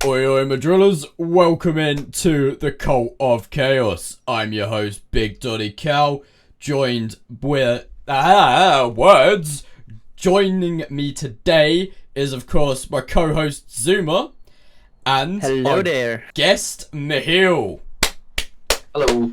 Oi oi my drillers, welcome in to the Cult of Chaos. I'm your host Big Dotty Cow, joined with words. Joining me today is of course my co-host Zuma and Hello our there. guest Nihil. Hello.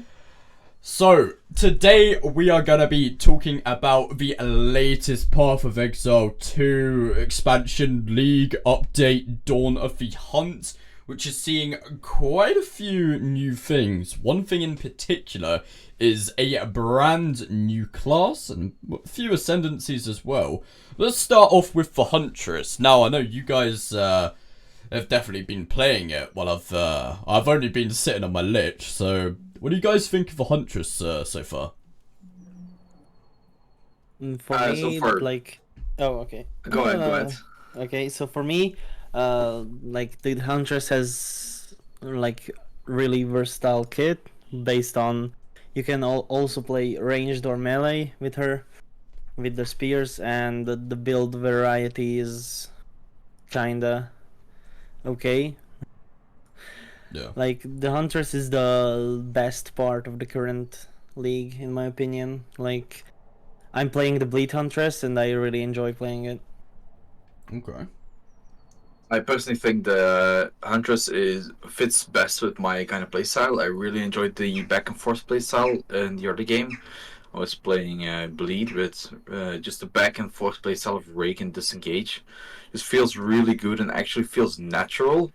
So, today we are going to be talking about the latest Path of Exile 2 expansion league update, Dawn of the Hunt, which is seeing quite a few new things. One thing in particular is a brand new class and a few ascendancies as well. Let's start off with the Huntress. Now, I know you guys have definitely been playing it while I've only been sitting on my lich, so what do you guys think of the Huntress so far? For So me, far- oh, okay. Go ahead, go ahead. Okay, so for me, the Huntress has really versatile kit based on you can also play ranged or melee with her, with the spears, and the build variety is kinda okay. Yeah. Like the Huntress is the best part of the current league, in my opinion. Like I'm playing the Bleed Huntress, and I really enjoy playing it. Okay. I personally think the Huntress fits best with my kind of playstyle. I really enjoyed the back and forth playstyle in the other game. I was playing Bleed with just the back and forth playstyle of Rake and Disengage. This feels really good and actually feels natural.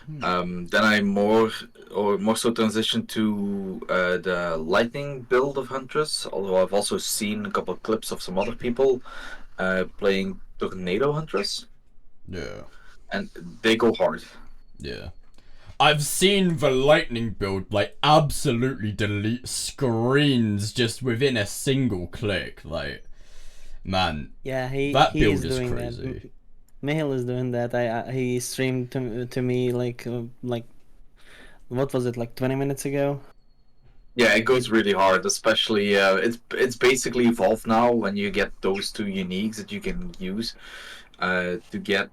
Then I more so transitioned to the Lightning build of Huntress. Although I've also seen a couple of clips of some other people playing Tornado Huntress, Yeah. and they go hard. Yeah. I've seen the lightning build like absolutely delete screens just within a single click. Like, man, Yeah, he that he build is is doing crazy. that. Mihil is doing that. He streamed to me like what was it, like 20 minutes ago? Yeah, it goes really hard. Especially it's basically evolved now when you get those two uniques that you can use to get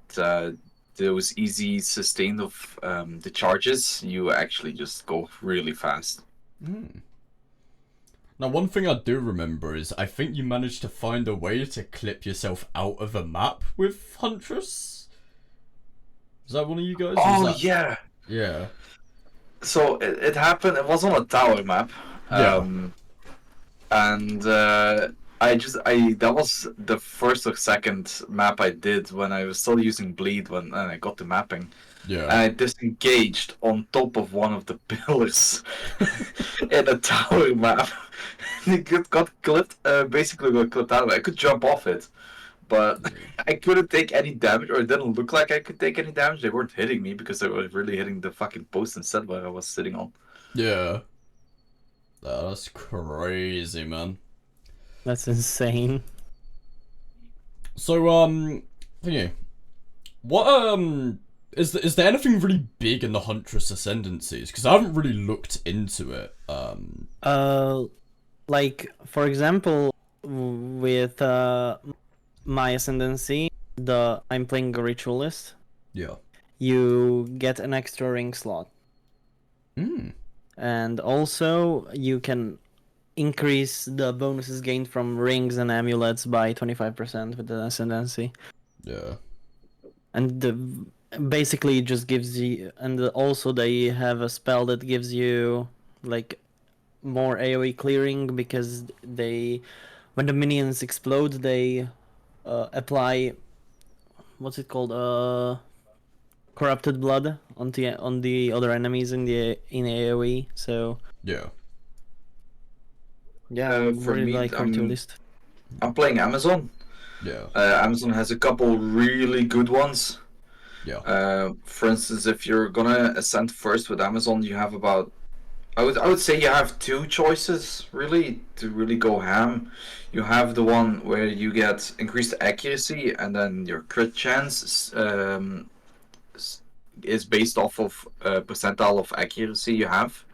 those easy sustain of the charges. You actually just go really fast. Now, one thing I do remember is I think you managed to find a way to clip yourself out of a map with Huntress. Is that one of you guys? Oh Was that... yeah. Yeah. So it happened. It was on a tower map. Yeah. And I that was the first or second map I did when I was still using Bleed when and I got the mapping. Yeah. And I disengaged on top of one of the pillars in a tower map. It got clipped, basically got clipped out of it. I could jump off it, but I couldn't take any damage, or it didn't look like I could take any damage. They weren't hitting me because they were really hitting the fucking post instead where I was sitting on. Yeah. That's crazy, man. That's insane. So, thingy, what, is there anything really big in the Huntress Ascendancies? Because I haven't really looked into it. Like for example, with my ascendancy, I'm playing a ritualist. Yeah. You get an extra ring slot. Hmm. And also you can increase the bonuses gained from rings and amulets by 25% with the ascendancy. Yeah. And basically it just gives you, and also they have a spell that gives you like more AoE clearing because when the minions explode, they apply, what's it called, corrupted blood on the other enemies in AoE. So Yeah. yeah, I For really me, like ritualist. I'm playing Amazon. Yeah. Amazon has a couple really good ones. Yeah. For instance, if you're gonna ascend first with Amazon, you have about I would say you have two choices really to really go ham. You have the one where you get increased accuracy, and then your crit chance is based off of percentile of accuracy you have.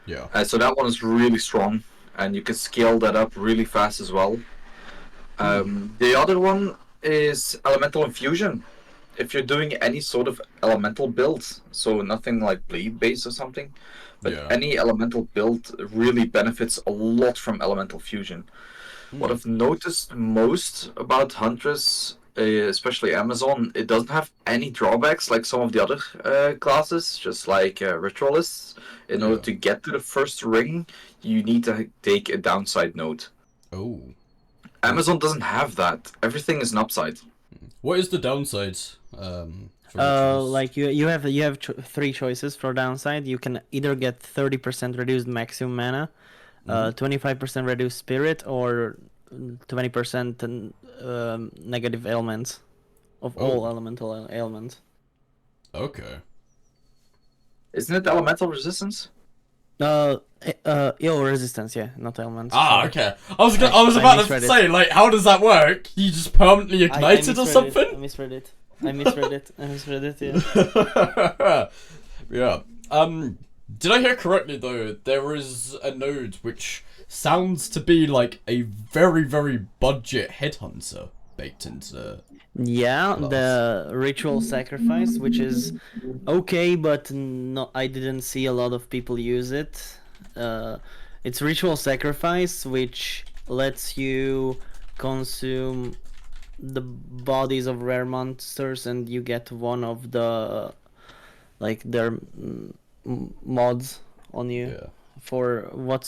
Yeah. So that one is really strong, and you can scale that up really fast as well. The other one is Elemental Infusion. if you're doing any sort of elemental build, so nothing like bleed base or something, but Yeah. any elemental build really benefits a lot from elemental fusion. What Hmm. I've noticed most about Huntress, especially Amazon, it doesn't have any drawbacks like some of the other classes, just like Ritualists. In order Yeah. to get to the first ring, you need to take a downside node. Oh. Amazon doesn't have that. Everything is an upside. What is the downside? For rituals. Like you have three choices for downside. You can either get 30% reduced maximum mana, 25% reduced spirit, or 20% negative ailments of all Oh. elemental ailments. Okay. Isn't it elemental resistance? Ill resistance, yeah, not ailments. Ah, Sorry. okay. I was I about to misread it. say, like, how does that work? You just permanently I ignited or misread it. I something? misread it. I misread it. Yeah. Yeah. Did I hear correctly though? There is a node which sounds to be like a very, very budget headhunter baked into Yeah, class. the ritual sacrifice, which is okay, but no, I didn't see a lot of people use it. It's ritual sacrifice, which lets you consume the bodies of rare monsters, and you get one of the like their mods on you Yeah. for what,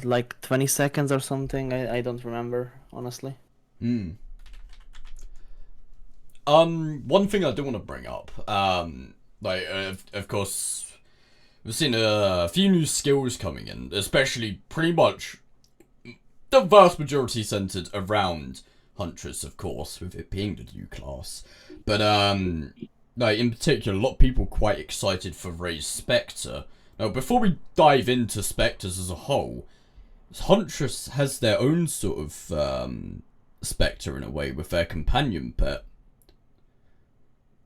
like 20 seconds or something. I don't remember honestly. Hmm. One thing I do want to bring up, like, of course, we've seen a few new skills coming in, especially pretty much the vast majority centered around Huntress, of course, with it being the new class. But, like, in particular, a lot of people quite excited for Ray's Spectre. Now, before we dive into Spectres as a whole, Huntress has their own sort of, Spectre in a way with their companion pet.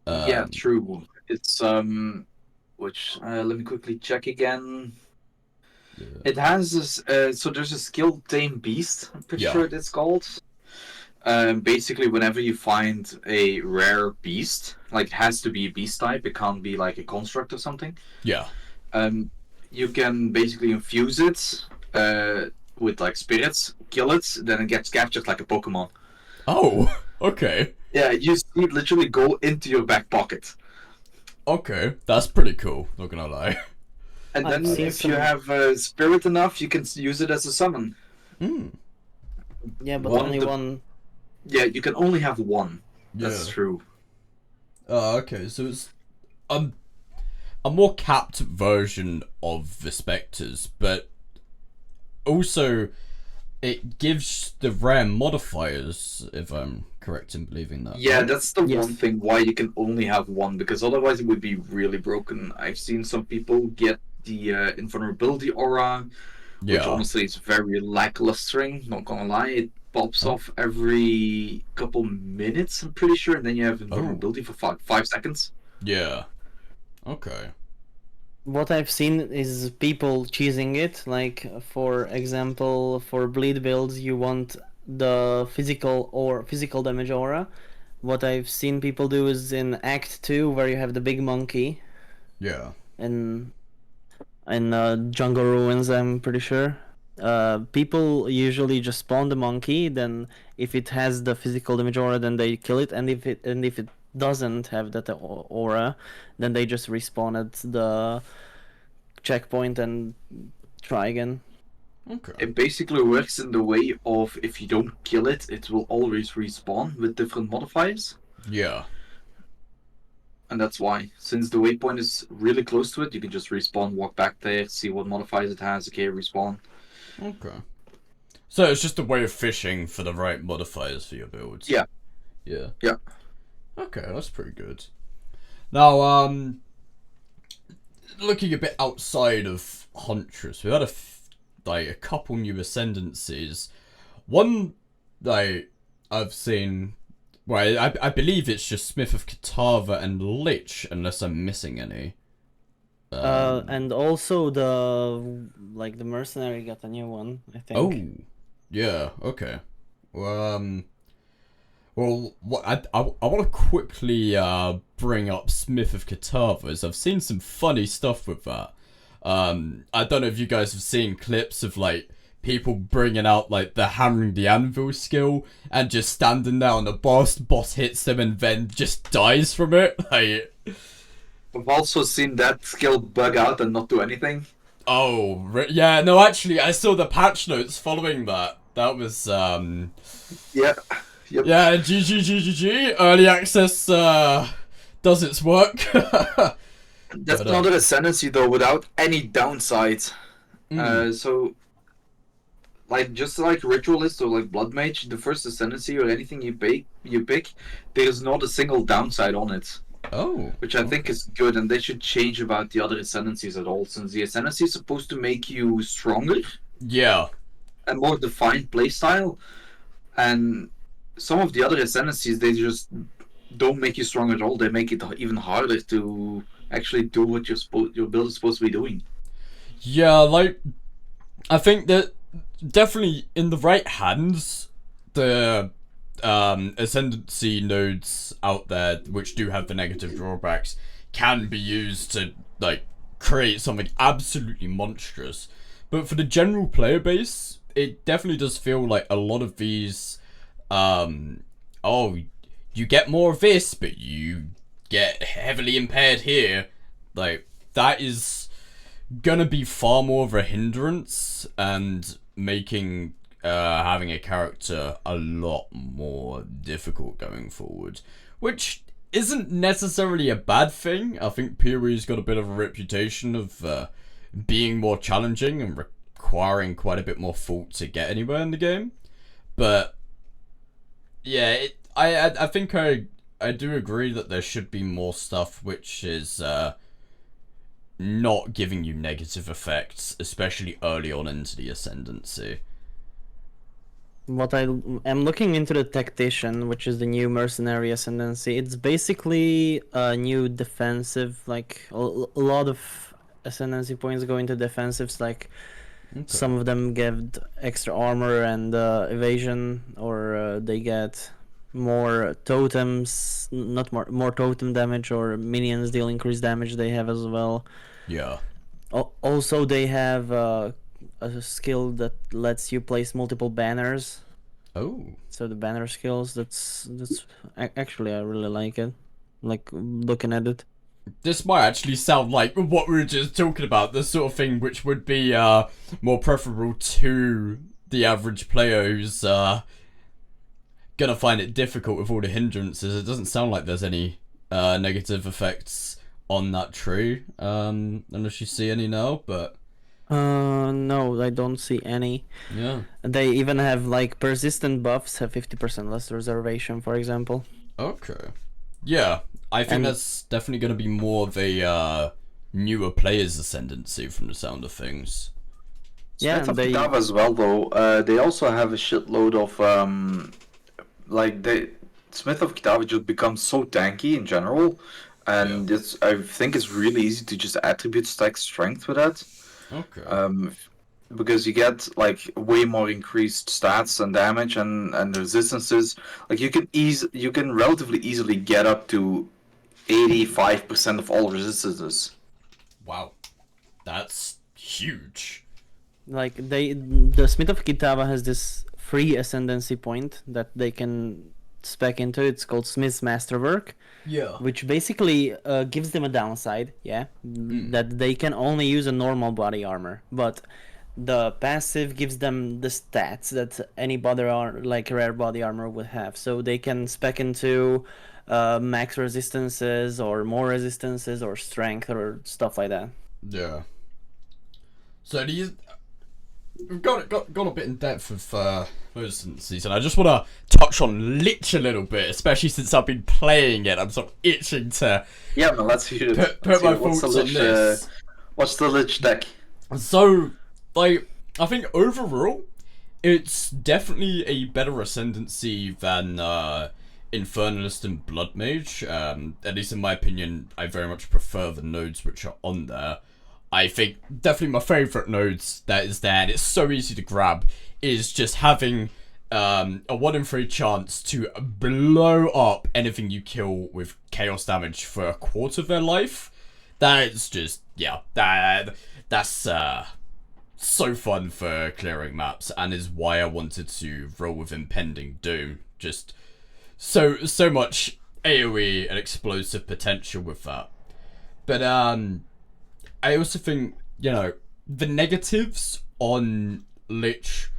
Yeah, true. It's which let me quickly check again. Yeah. It has this. So there's a skill Tame Beast. I'm pretty Yeah. sure it's called. Basically, whenever you find a rare beast, like it has to be a beast type. It can't be like a construct or something. Yeah. You can basically infuse it with like spirits, kill it, then it gets captured like a Pokemon. Oh, okay. Yeah, you see it literally go into your back pocket. Okay, that's pretty cool, not gonna lie. And I've then seen if you some- have spirit enough, you can use it as a summon. Hmm. Yeah, but One only the- one. Yeah, you can only have one. Yeah. That's true. Okay, so it's a more capped version of the Spectres, but also it gives the rare modifiers, if I'm correct in believing that. Yeah, right? that's the Yes. one thing why you can only have one, because otherwise it would be really broken. I've seen some people get the invulnerability aura, which Yeah. honestly is very lacklustering, not gonna lie. It pops off every couple minutes, I'm pretty sure, and then you have invulnerability for 5 seconds. Yeah. Okay. What I've seen is people choosing it. Like, for example, for bleed builds, you want the physical damage aura. What I've seen people do is in Act 2, where you have the big monkey Yeah. in Jungle Ruins, I'm pretty sure. People usually just spawn the monkey. Then, if it has the physical damage aura, then they kill it. And if it doesn't have that aura, then they just respawn at the checkpoint and try again. Okay. It basically works in the way of if you don't kill it, it will always respawn with different modifiers. Yeah. And that's why, since the waypoint is really close to it, you can just respawn, walk back there, see what modifiers it has, okay, respawn. Okay. So it's just a way of fishing for the right modifiers for your builds. Yeah. Yeah. Yeah. Okay, that's pretty good. Now, looking a bit outside of Huntress, we've had a couple new ascendancies. One, like, I've seen. Well, I believe it's just Smith of Katava and Lich, unless I'm missing any. And also the mercenary got a new one, I think. Oh, yeah, okay. Well, Well, what I want to quickly bring up Smith of Catavas. I've seen some funny stuff with that. I don't know if you guys have seen clips of like people bringing out like the hammering the anvil skill and just standing there on the boss hits them and then just dies from it. Like, I've also seen that skill bug out and not do anything. oh yeah, no, actually, I saw the patch notes following that. That was Yeah. Yep. yeah, GG. Early access does its work. That's But, another ascendancy though, without any downside. So, like just like ritualist or like blood mage, the first ascendancy or anything you pick, there's not a single downside on it. oh, Which I think is good, and they should change about the other ascendancies at all, since the ascendancy is supposed to make you stronger yeah. and more defined playstyle, and some of the other ascendancies they just don't make you strong at all. They make it even harder to actually do what your build is supposed to be doing. Yeah, like, I think that definitely in the right hands, the ascendancy nodes out there, which do have the negative drawbacks, can be used to, like, create something absolutely monstrous. But for the general player base, it definitely does feel like a lot of these, oh, you get more of this, but you get heavily impaired here. Like, that is gonna be far more of a hindrance and making having a character a lot more difficult going forward, which isn't necessarily a bad thing. I think PoE's got a bit of a reputation of being more challenging and requiring quite a bit more thought to get anywhere in the game. But yeah, I think I do agree that there should be more stuff which is not giving you negative effects, especially early on into the ascendancy. What I am looking into the tactician, which is the new mercenary ascendancy. It's basically a new defensive, like a lot of ascendancy points go into defensives, like some of them get extra armor and evasion, or they get more totems, not more totem damage, or minions deal increased damage. They have as well. Yeah. Also, they have a skill that lets you place multiple banners. Oh. So the banner skills, that's actually I really like it. Like looking at it. This might actually sound like what we were just talking about, the sort of thing which would be more preferable to the average player who's gonna find it difficult with all the hindrances. It doesn't sound like there's any negative effects on that tree, unless you see any now, but No, I don't see any. yeah. They even have like persistent buffs have 50% less reservation, for example. Okay. Yeah, I think And- that's definitely going to be more of a newer player's ascendancy from the sound of things. Yeah, Smith of they- Kitava as well, though. They also have a shitload of Smith of Kitava just becomes so tanky in general, and I think it's really easy to just attribute stack strength with that. Okay. Because you get like way more increased stats and damage and resistances. Like you can relatively easily get up to 85% of all resistances. Wow. That's huge. Like the Smith of Kitava has this free ascendancy point that they can spec into. It's called Smith's Masterwork, Yeah. which basically gives them a downside, that they can only use a normal body armor, but the passive gives them the stats that any like rare body armor would have. So they can spec into max resistances or more resistances or strength or stuff like that. Yeah. So these... We've got a bit in depth of those instances, and I just want to touch on Lich a little bit, especially since I've been playing it. I'm sort of itching to Yeah, man, let's hear it. put my thoughts on this. What's the Lich deck? So, like, I think overall, it's definitely a better ascendancy than Infernalist and Blood Mage. At least in my opinion, I very much prefer the nodes which are on there. I think definitely my favourite nodes that is there, and it's so easy to grab, is just having a 1 in 3 chance to blow up anything you kill with chaos damage for a quarter of their life. That's just, yeah, that's so fun for clearing maps, and is why I wanted to roll with Impending Doom. Just so much AoE and explosive potential with that. But I also think, the negatives on Lich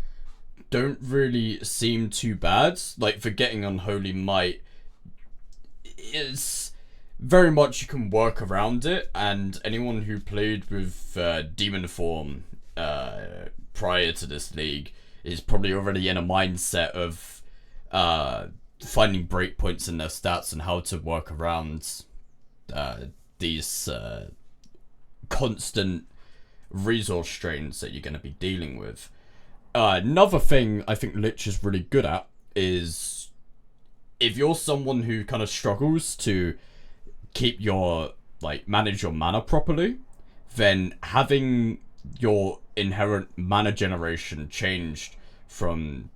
don't really seem too bad. Like, for getting Unholy Might, it's very much you can work around it, and anyone who played with Demon Form prior to this league is probably already in a mindset of finding breakpoints in their stats and how to work around these constant resource strains that you're going to be dealing with. Another thing I think Lich is really good at is if you're someone who kind of struggles to keep manage your mana properly, then having your inherent mana generation changed from,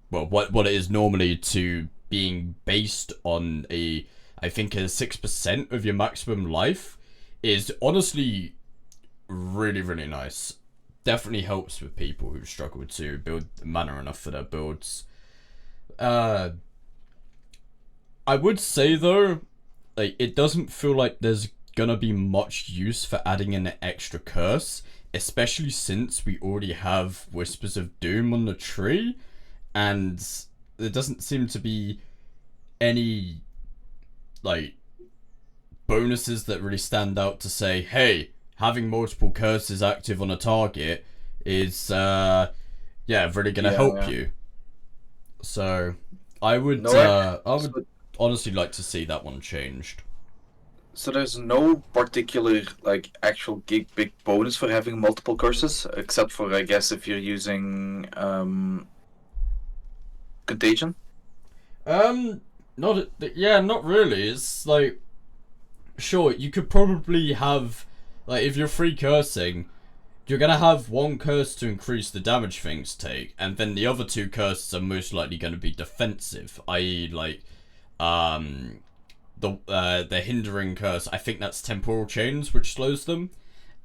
well, what it is normally to being based on I think a 6% of your maximum life is honestly really, really nice. Definitely helps with people who struggle to build mana enough for their builds. I would say though, it doesn't feel like there's gonna be much use for adding in an extra curse, especially since we already have Whispers of Doom on the tree, and there doesn't seem to be any bonuses that really stand out to say, hey, having multiple curses active on a target is really gonna help you. So I would honestly like to see that one changed. So there's no particular actual big bonus for having multiple curses, except for I guess if you're using Contagion. Not really. It's sure, you could probably have, if you're free cursing, you're gonna have one curse to increase the damage things take, and then the other 2 curses are most likely gonna be defensive, i.e. the hindering curse, I think that's Temporal Chains, which slows them,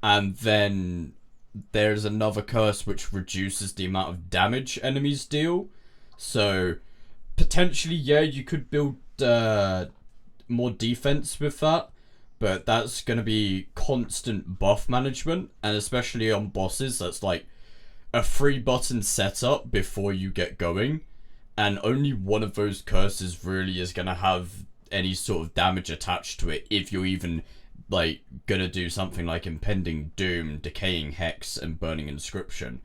and then there's another curse which reduces the amount of damage enemies deal. So potentially, you could build more defense with that, but that's going to be constant buff management, and especially on bosses, that's like a 3 button setup before you get going, and only one of those curses really is going to have any sort of damage attached to it if you're even gonna do something like Impending Doom, Decaying Hex, and Burning Inscription.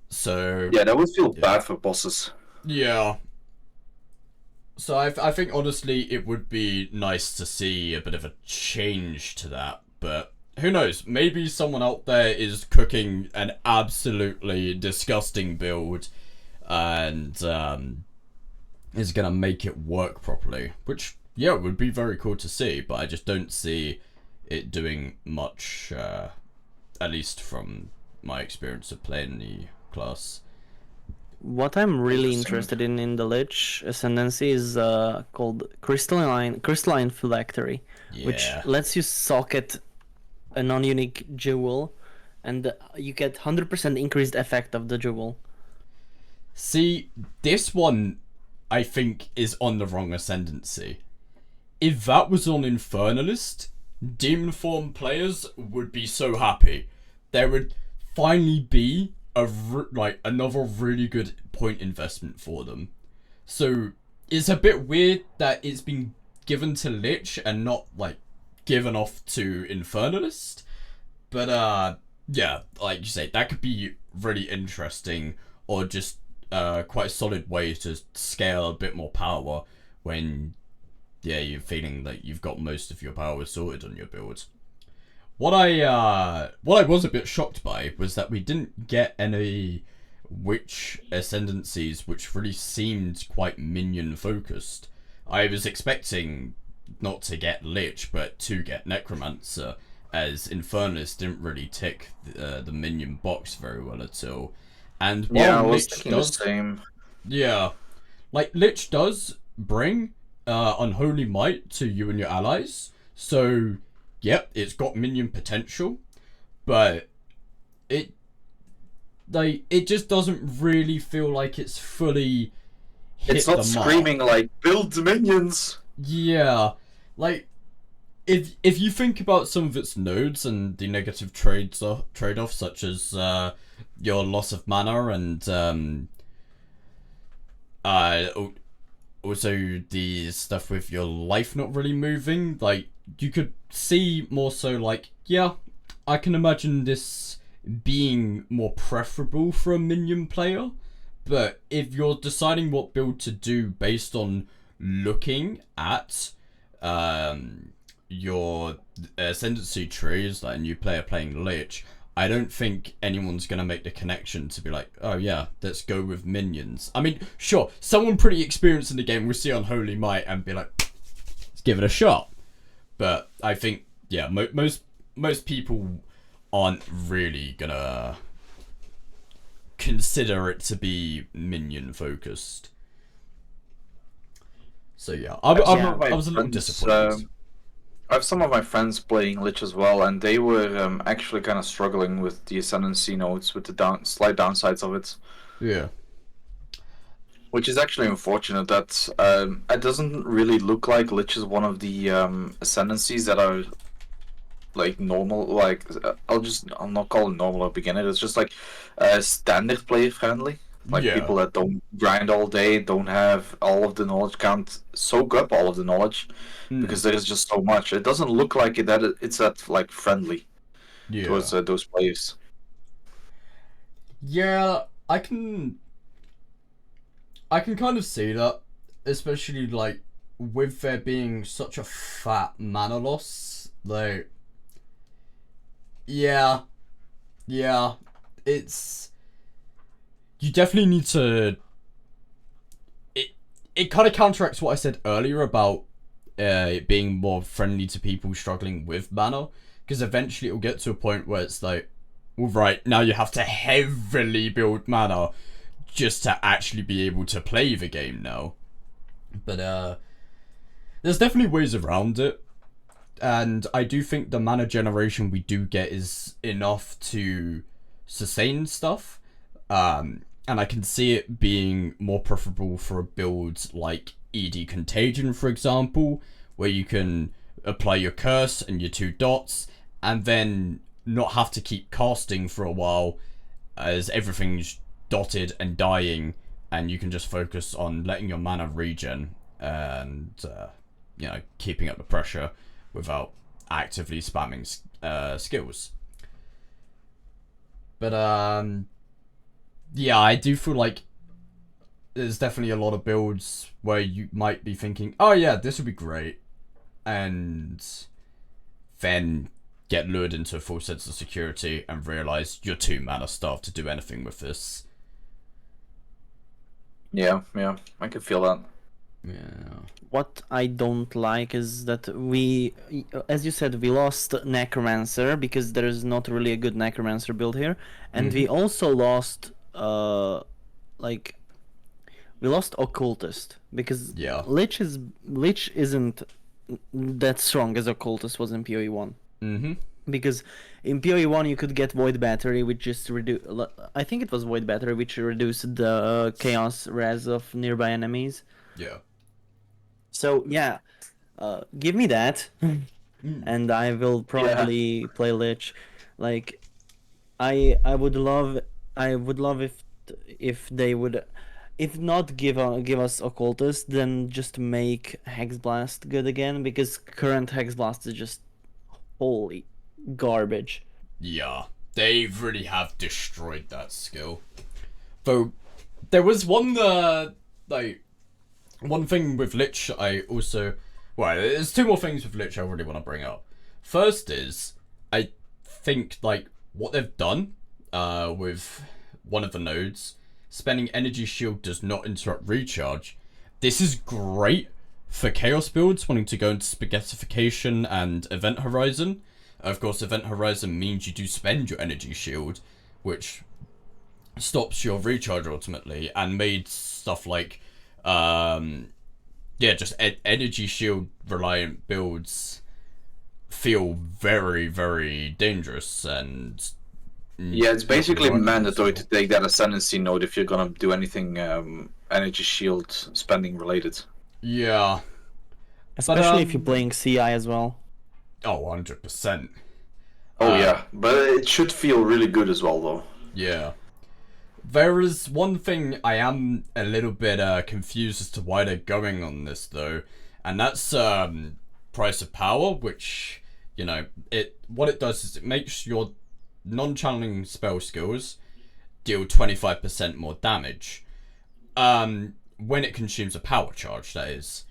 So yeah, that would feel bad for bosses. Yeah. So I think honestly it would be nice to see a bit of a change to that, but who knows? Maybe someone out there is cooking an absolutely disgusting build and is gonna make it work properly, which would be very cool to see, but I just don't see it doing much, at least from my experience of playing the class. What I'm really interested in the Lich Ascendancy is called Crystalline Phylactery, which lets you socket a non-unique jewel, and you get 100% increased effect of the jewel. See, this one I think is on the wrong ascendancy. If that was on Infernalist, Demon Form players would be so happy. There would finally be another really good point investment for them. So it's a bit weird that it's been given to Lich and not given off to Infernalist. But like you say, that could be really interesting, or just quite a solid way to scale a bit more power when you're feeling like you've got most of your power sorted on your build. What I was a bit shocked by was that we didn't get any witch ascendancies which really seemed quite minion focused. I was expecting not to get Lich, but to get Necromancer, as Infernalist didn't really tick the minion box very well at all. And Yeah, I while was Lich thinking the does, same. yeah, like Lich does bring Unholy Might to you and your allies. So, yep, it's got minion potential, but it it just doesn't really feel like it's fully It's hit not the mark. screaming like build the minions. Yeah, like if you think about some of its nodes and the negative trade-offs, such as your loss of mana and uh also the stuff with your life not really moving, like you could see more so like, yeah, I can imagine this being more preferable for a minion player. But if you're deciding what build to do based on looking at your ascendancy trees, like a new player playing Lich, I don't think anyone's gonna make the connection to be like, oh yeah, let's go with minions. I mean, sure, someone pretty experienced in the game will see Unholy Might and be like, let's give it a shot. But I think, yeah, most people aren't really gonna consider it to be minion focused. So yeah, I was a little disappointed. I have some of my friends playing Lich as well, and they were actually kind of struggling with the Ascendancy nodes, with the slight downsides of it. Yeah. Which is actually unfortunate that it doesn't really look like Lich is one of the Ascendancies that are like normal. Like I'll not call it normal or beginner. It's just like standard player friendly. Like Yeah. people that don't grind all day, don't have all of the knowledge, can't soak up all of the knowledge because there is just so much. It doesn't look like it's that like friendly Yeah. towards those players. Yeah, I can kind of see that, especially like with there being such a fat mana loss. Like, yeah, yeah, it's you definitely need to. It kind of counteracts what I said earlier about it being more friendly to people struggling with mana, because eventually it'll get to a point where it's like, well, right, now you have to heavily build mana just to actually be able to play the game now. But there's definitely ways around it, and I do think the mana generation we do get is enough to sustain stuff. And I can see it being more preferable for a build like ED Contagion, for example, where you can apply your curse and your 2 dots, and then not have to keep casting for a while as everything's dotted and dying, and you can just focus on letting your mana regen and keeping up the pressure without actively spamming skills. But yeah, I do feel like there's definitely a lot of builds where you might be thinking, oh yeah, this would be great, and then get lured into a full sense of security and realize you're 2 mana starved to do anything with this. Yeah, I can feel that. Yeah. What I don't like is that as you said, we lost Necromancer because there is not really a good Necromancer build here, and we also lost like we lost Occultist because Yeah. Lich isn't that strong as Occultist was in PoE 1. Because in PoE 1 you could get Void Battery, which just I think it was Void Battery, which reduced the chaos res of nearby enemies. Yeah. So yeah, give me that, and I will probably play Lich. Like, I would love if they would, if not give us Occultist, then just make Hex Blast good again, because current Hex Blast is just holy garbage. Yeah, they really have destroyed that skill. Though there was one one thing with Lich I also, well, there's 2 more things with Lich I really want to bring up. First is, I think like what they've done with one of the nodes, spending energy shield does not interrupt recharge. This is great for chaos builds wanting to go into spaghettification and event horizon. Of course, event horizon means you do spend your energy shield, which stops your recharge ultimately, and made stuff like just energy shield reliant builds feel very, very dangerous and Yeah, it's basically run mandatory possible. to take that ascendancy node if you're gonna do anything energy shield spending related. Yeah, but Especially if you're playing CI as well. 100%. Oh yeah, but it should feel really good as well though. Yeah. There is one thing I am a little bit confused as to why they're going on this though, and that's price of power, which what it does is it makes your non-channeling spell skills deal 25% more damage when it consumes a power charge, that is.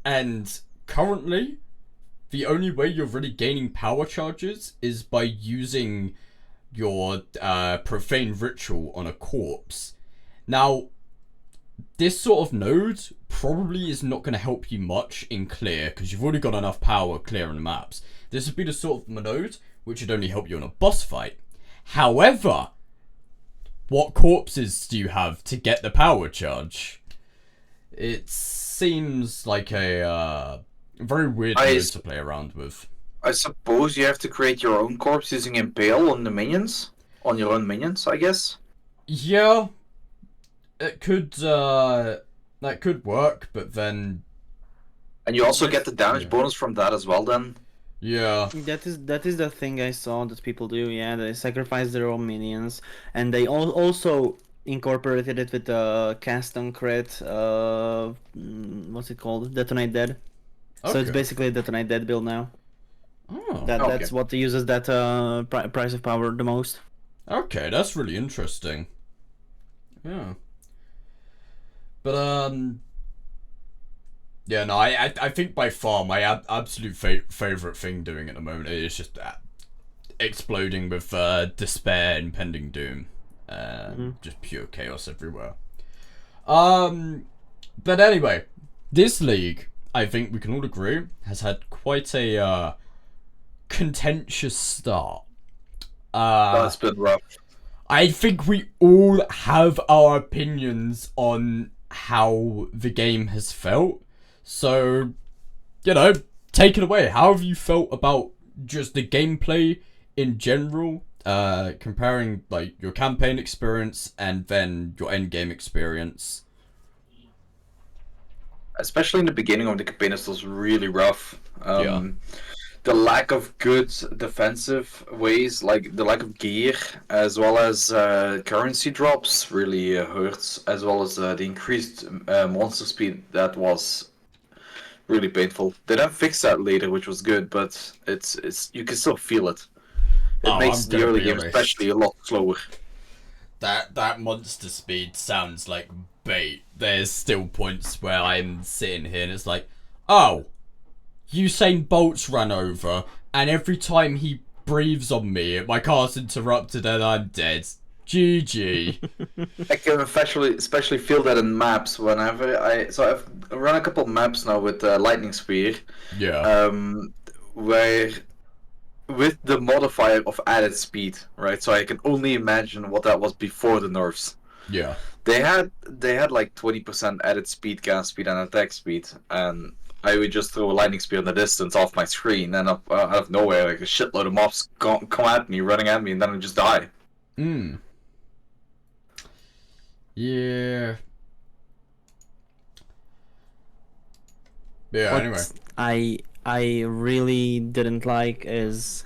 And currently, the only way you're really gaining power charges is by using your profane ritual on a corpse. Now, this sort of node probably is not going to help you much in clear because you've already got enough power clearing the maps. This would be the sort of node which would only help you in a boss fight. However, what corpses do you have to get the power charge? It seems like a very weird node to play around with. I suppose you have to create your own corpse using Impale on the minions, on your own minions, I guess. Yeah, it could that could work, but then And you also get the damage bonus from that as well. Then. Yeah. That is the thing I saw that people do. Yeah, they sacrifice their own minions, and they also incorporated it with the cast on crit. What's it called? Detonate Dead. So it's Okay. basically a Detonate Dead build now. Oh. That's what uses that price of power the most. Okay, that's really interesting. Yeah. But yeah, no, I think by far my absolute favorite thing doing at the moment is just exploding with despair, impending doom, just pure chaos everywhere. But anyway, this league, I think we can all agree, has had quite a contentious start. That's been rough. I think we all have our opinions on how the game has felt. So, take it away. How have you felt about just the gameplay in general, comparing like your campaign experience and then your end game experience? Especially in the beginning of the campaign, it was really rough. Yeah. The lack of good defensive ways, like the lack of gear, as well as currency drops, really hurts. As well as the increased monster speed, that was really painful. They didn't fix that later, which was good, but it's you can still feel it. It makes the early game especially a lot slower. That monster speed sounds like bait. There's still points where I'm sitting here and it's like, oh, Usain Bolt's run over, and every time he breathes on me, my car's interrupted and I'm dead. GG. I can especially feel that in maps whenever I've run a couple maps now with Lightning Spear. Yeah. Where with the modifier of added speed, right? So I can only imagine what that was before the nerfs. Yeah. They had like 20% added speed, cast speed, and attack speed, and I would just throw a lightning spear in the distance off my screen, and out of nowhere, like a shitload of mobs come at me, running at me, and then I just die. Yeah. Yeah, What anyway. I really didn't like is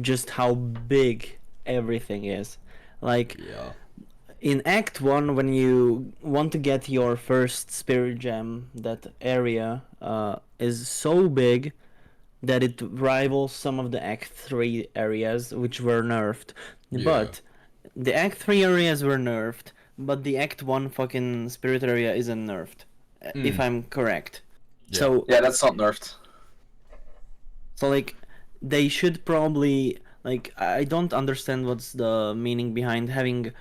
just how big everything is. Like Yeah. in Act 1, when you want to get your first Spirit Gem, that area is so big that it rivals some of the Act 3 areas, which were nerfed. Yeah. But the Act 3 areas were nerfed, but the Act 1 fucking Spirit area isn't nerfed, if I'm correct. Yeah. So Yeah, that's not nerfed. So like they should probably like I don't understand what's the meaning behind having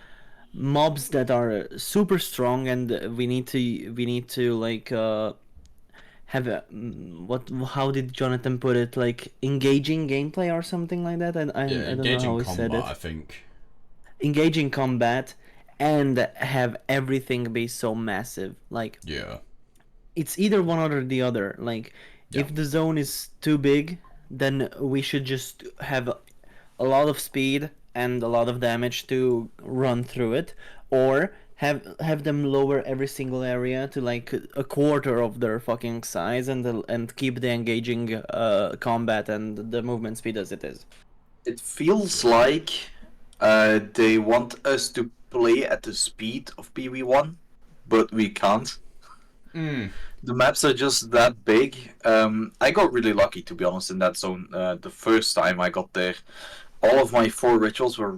mobs that are super strong and we need to like have a what how did Jonathan put it, like engaging gameplay or something like that. I don't know Engaging how he combat, said it. I think. Engaging combat, and have everything be so massive. Like, Yeah. it's either one or the other. Like, Yeah. if the zone is too big, then we should just have a lot of speed and a lot of damage to run through it, or have them lower every single area to like a quarter of their fucking size, and keep the engaging combat and the movement speed as it is. It feels like they want us to play at the speed of PV1, but we can't. Mm. The maps are just that big. I got really lucky, to be honest, in that zone. The first time I got there, all of my 4 rituals were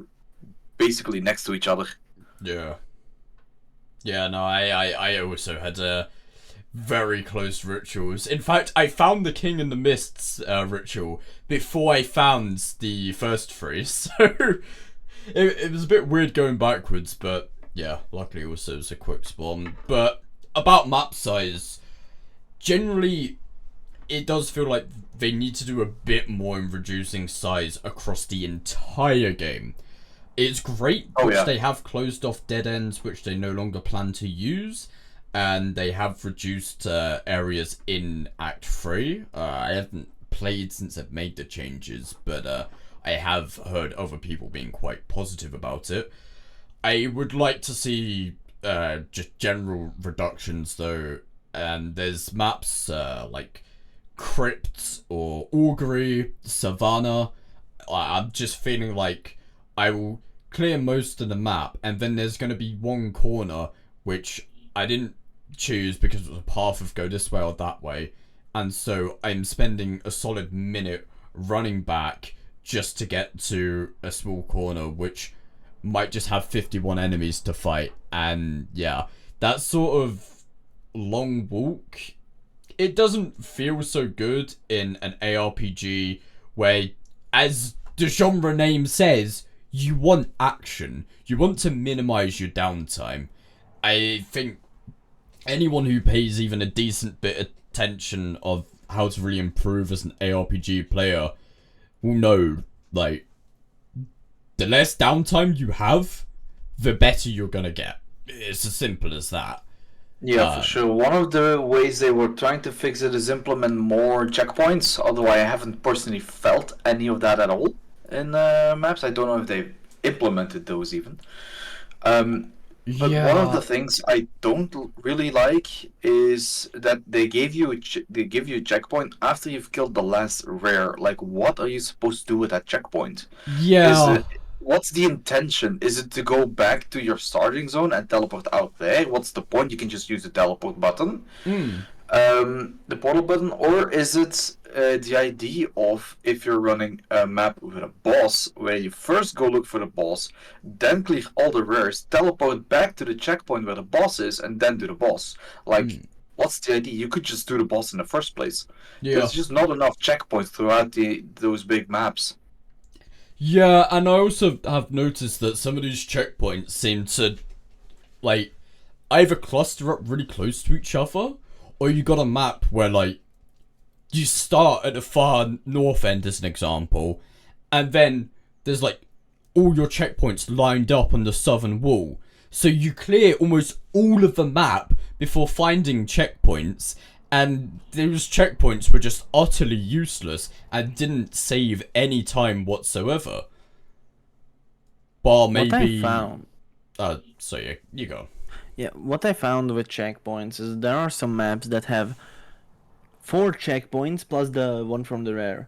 basically next to each other. Yeah. Yeah, no, I also had very close rituals. In fact, I found the King in the Mists ritual before I found the first 3, so it was a bit weird going backwards, but yeah, luckily also it was a quick spawn. But about map size, generally, it does feel like they need to do a bit more in reducing size across the entire game. It's great which they have closed off dead ends which they no longer plan to use, and they have reduced areas in Act 3. I haven't played since I've made the changes, but I have heard other people being quite positive about it. I would like to see just general reductions though, and there's maps like Crypt or Augury, Savannah. I'm just feeling like I will clear most of the map, and then there's going to be one corner which I didn't choose because it was a path of go this way or that way, and so I'm spending a solid minute running back just to get to a small corner which might just have 51 enemies to fight. And yeah, that sort of long walk, it doesn't feel so good in an ARPG where, as the genre name says, you want action. You want to minimize your downtime. I think anyone who pays even a decent bit of attention of how to really improve as an ARPG player will know, like, the less downtime you have, the better you're gonna get. It's as simple as that. Yeah, for sure. One of the ways they were trying to fix it is implement more checkpoints, although I haven't personally felt any of that at all in maps. I don't know if they've implemented those even. But one of the things I don't really like is that they give you a checkpoint after you've killed the last rare. Like, what are you supposed to do with that checkpoint? Yeah. What's the intention? Is it to go back to your starting zone and teleport out there? What's the point? You can just use the teleport button, the portal button, or is it the idea of, if you're running a map with a boss, where you first go look for the boss, then clear all the rares, teleport back to the checkpoint where the boss is, and then do the boss? Like, what's the idea? You could just do the boss in the first place. There's just not enough checkpoints throughout those big maps. Yeah, and I also have noticed that some of these checkpoints seem to, like, either cluster up really close to each other, or you got a map where, like, you start at the far north end as an example, and then there's, like, all your checkpoints lined up on the southern wall. So you clear almost all of the map before finding checkpoints, and those checkpoints were just utterly useless and didn't save any time whatsoever. Bar maybe... What I found... so yeah, you go. Yeah, what I found with checkpoints is there are some maps that have 4 checkpoints plus the one from the rare.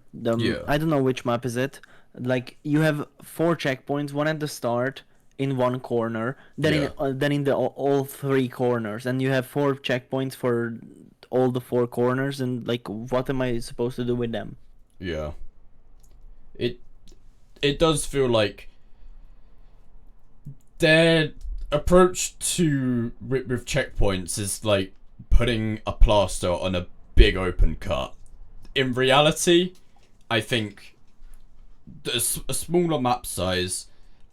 I don't know which map is it. Like, you have 4 checkpoints, one at the start, in one corner, then in the all 3 corners, and you have 4 checkpoints for all the 4 corners, and like, what am I supposed to do with them? Yeah. It does feel like their approach to with checkpoints is like putting a plaster on a big open cut. In reality, I think a smaller map size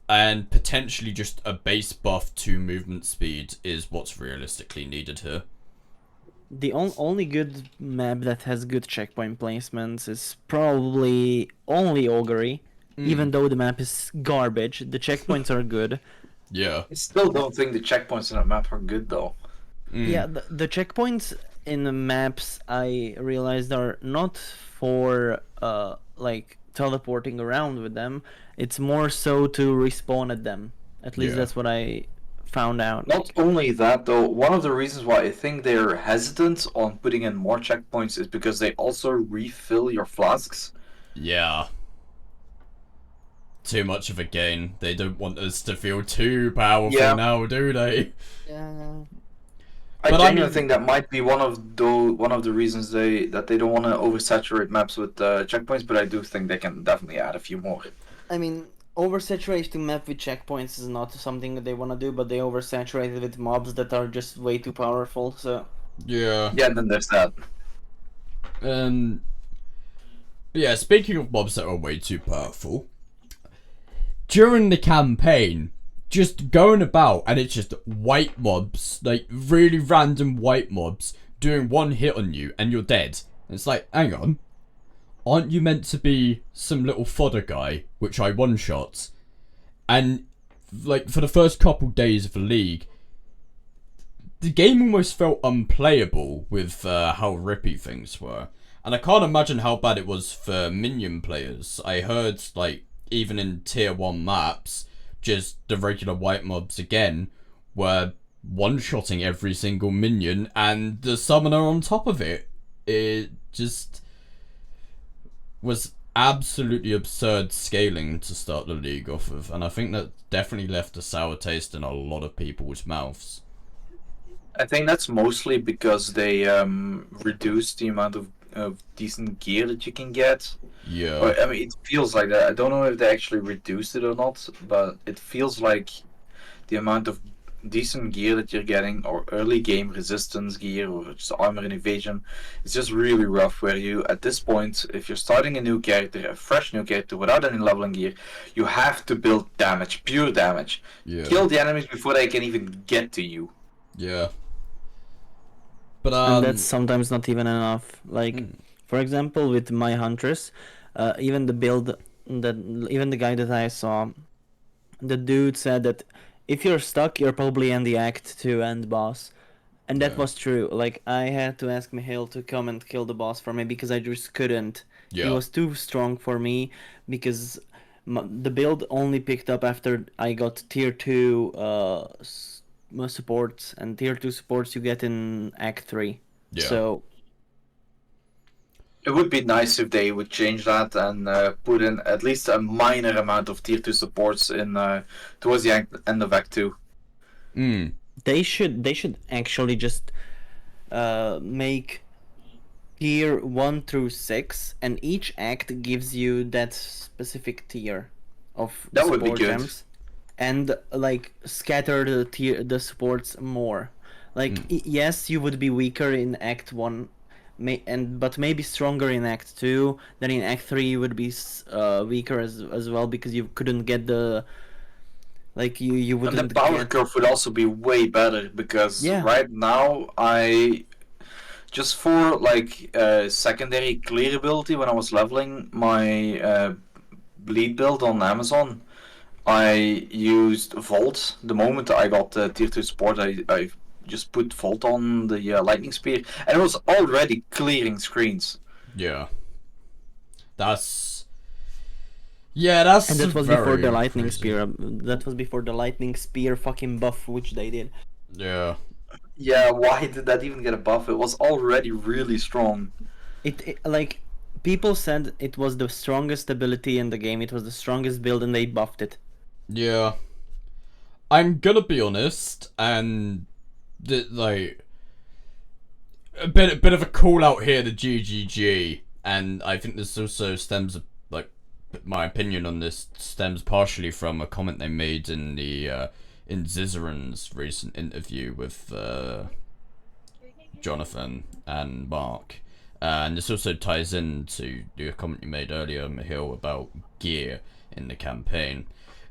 and potentially just a base buff to movement speed is what's realistically needed here. The only good map that has good checkpoint placements is probably only Augury. Even though the map is garbage, the checkpoints are good. Yeah. I still don't think the checkpoints in that map are good though. Yeah, the checkpoints in the maps I realized are not for like teleporting around with them. It's more so to respawn at them. At least Yeah. that's what I found out. Not only that though, one of the reasons why I think they're hesitant on putting in more checkpoints is because they also refill your flasks. Yeah. Too much of a gain. They don't want us to feel too powerful Yeah. now, do they? Yeah. I But genuinely think that might be one of the reasons they don't want to oversaturate maps with checkpoints, but I do think they can definitely add a few more. I mean, oversaturating map with checkpoints is not something that they want to do, but they oversaturate it with mobs that are just way too powerful. So Yeah. Yeah, and then there's that. But yeah, speaking of mobs that are way too powerful, during the campaign, just going about and it's just white mobs, like really random white mobs, doing one hit on you and you're dead. It's like, hang on. Aren't you meant to be some little fodder guy, which I one-shot? And, like, for the first couple days of the league, the game almost felt unplayable with how rippy things were. And I can't imagine how bad it was for minion players. I heard, like, even in tier 1 maps, just the regular white mobs again were one-shotting every single minion and the summoner on top of it. It just was absolutely absurd scaling to start the league off of, and I think that definitely left a sour taste in a lot of people's mouths. I think that's mostly because they reduced the amount of decent gear that you can get. Yeah. Or, I mean, it feels like that. I don't know if they actually reduced it or not, but it feels like the amount of decent gear that you're getting, or early game resistance gear, or just armor and evasion, it's just really rough. Where you, at this point, if you're starting a new character, a fresh new character without any leveling gear, you have to build damage, pure damage. Yeah. Kill the enemies before they can even get to you. Yeah. But and that's sometimes not even enough. Like, for example, with my Huntress, even the build that even the guy that I saw, the dude said that if you're stuck, you're probably in the Act 2 end boss. And that Yeah. was true. Like, I had to ask Mihail to come and kill the boss for me because I just couldn't. He Yeah. was too strong for me because the build only picked up after I got tier 2 supports, and tier 2 supports you get in Act 3. Yeah. So It would be nice if they would change that and put in at least a minor amount of tier 2 supports in towards the end of Act 2. they should actually just make tier 1 through 6, and each act gives you that specific tier of That would be support good. gems, and like scatter the supports more. Like yes, you would be weaker in Act 1, but maybe stronger in Act 2. Then in Act 3 you would be weaker as well because you couldn't get the, like you And wouldn't the power get. curve would also be way better because Yeah. right now I just for like secondary clear ability when I was leveling my bleed build on Amazon, I used Volt. The moment I got tier 2 support, I just put Volt on the lightning spear, and it was already clearing screens. Yeah. That's. Yeah, that's. And that was very before the lightning crazy. spear. That was before the lightning spear fucking buff, which they did. Yeah. Yeah, why did that even get a buff? It was already really strong. It like people said it was the strongest ability in the game. It was the strongest build, and they buffed it. Yeah. I'm gonna be honest, and like a bit of a call out here to GGG, and I think this also stems like my opinion on this stems partially from a comment they made in the in Zizaran's recent interview with Jonathan and Mark. And this also ties into the comment you made earlier, Mihail, about gear in the campaign.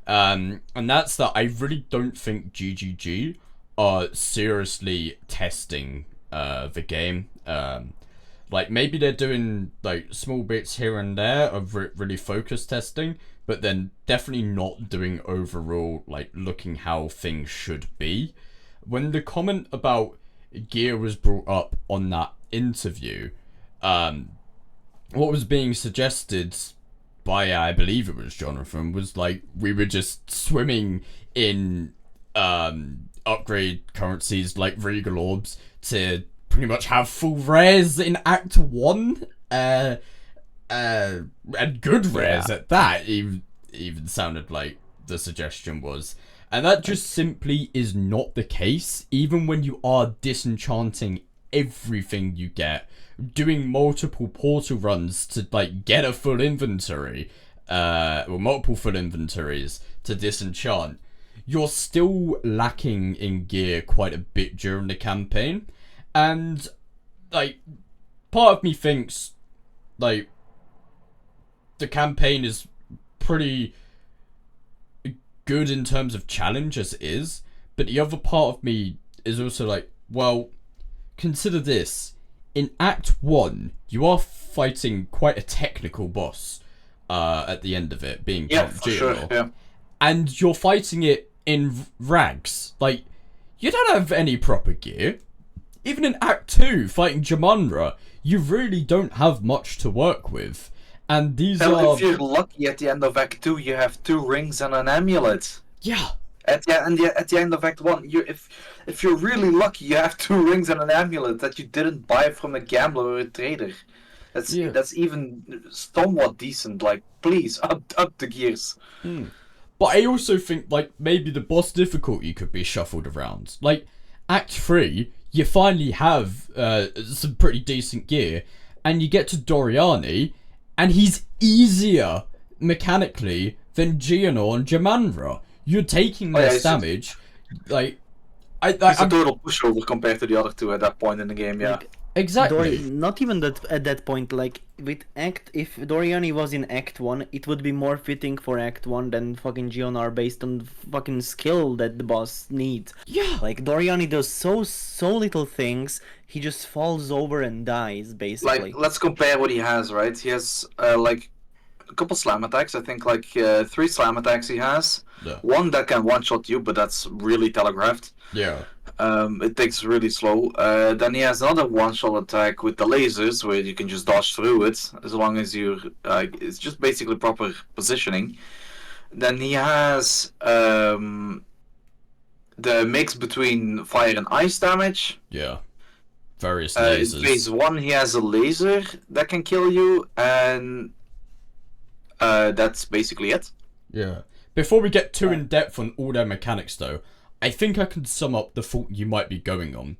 And that's that I really don't think GGG are seriously testing the game. Like, maybe they're doing, like, small bits here and there of really focused testing, but then definitely not doing overall, like, looking how things should be. When the comment about gear was brought up on that interview, what was being suggested by, I believe it was Jonathan, was, like, we were just swimming in, upgrade currencies like Regal Orbs to pretty much have full rares in Act 1, and good rares at that, even sounded like the suggestion was. And that just simply is not the case, even when you are disenchanting everything you get, doing multiple portal runs to, like, get a full inventory, or multiple full inventories to disenchant. You're still lacking in gear quite a bit during the campaign. And, like, part of me thinks, like, the campaign is pretty good in terms of challenge as it is. But the other part of me is also like, well, consider this. In Act 1, you are fighting quite a technical boss at the end of it, being Yeah, Count for sure, Geonor. yeah. And you're fighting it in rags. Like, you don't have any proper gear. Even in Act 2, fighting Jamunra, you really don't have much to work with. And these Well, are... if you're lucky at the end of Act 2, you have 2 rings and an amulet. Yeah. At the end of Act 1, if you're really lucky, you have 2 rings and an amulet that you didn't buy from a gambler or a trader. That's even somewhat decent. Like, please, up the gears. But I also think, like, maybe the boss difficulty could be shuffled around. Like, Act 3, you finally have some pretty decent gear, and you get to Doriani, and he's easier mechanically than Geonor and Jamunra. You're taking less damage. Like, He's a total pushover compared to the other 2 at that point in the game, yeah. Like, exactly. Not even that at that point. Like with if Doriani was in Act 1, it would be more fitting for Act 1 than fucking Geonar based on fucking skill that the boss needs. Yeah. Like Doriani does so little things, he just falls over and dies basically. Like, let's compare what he has, right? He has like a couple slam attacks. I think like 3 slam attacks he has. Yeah. One that can one-shot you, but that's really telegraphed. Yeah. It takes really slow. Then he has another one-shot attack with the lasers, where you can just dodge through it as long as you. It's just basically proper positioning. Then he has the mix between fire and ice damage. Yeah. Various In lasers. phase 1, he has a laser that can kill you, and that's basically it. Yeah. Before we get too in depth on all their mechanics, though, I think I can sum up the thought you might be going on.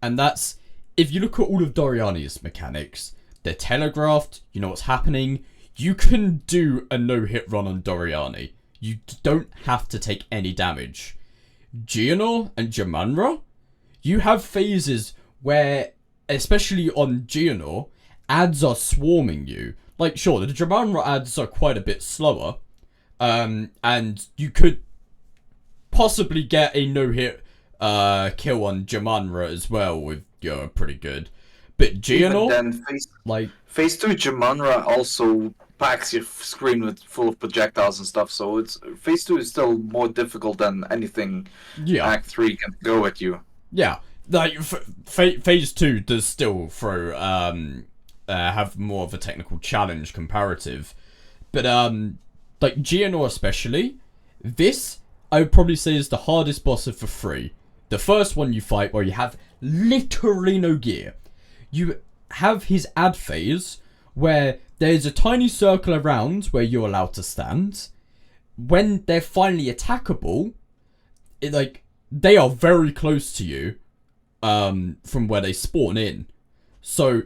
And that's, if you look at all of Doriani's mechanics, they're telegraphed, you know what's happening. You can do a no-hit run on Doriani. You don't have to take any damage. Geonor and Jamunra, you have phases where, especially on Geonor, ads are swarming you. Like, sure, the Jamunra ads are quite a bit slower, and you could possibly get a no-hit kill on Jamunra as well with pretty good. But Geonor, then phase 2 Jamunra also packs your screen with full of projectiles and stuff, so it's phase 2 is still more difficult than anything Act 3 can go at you. Yeah, like phase 2 does still throw have more of a technical challenge comparative, but like Geonor especially, this I would probably say is the hardest boss of the 3. The first one you fight where you have literally no gear. You have his ad phase where there's a tiny circle around where you're allowed to stand. When they're finally attackable, they are very close to you from where they spawn in. So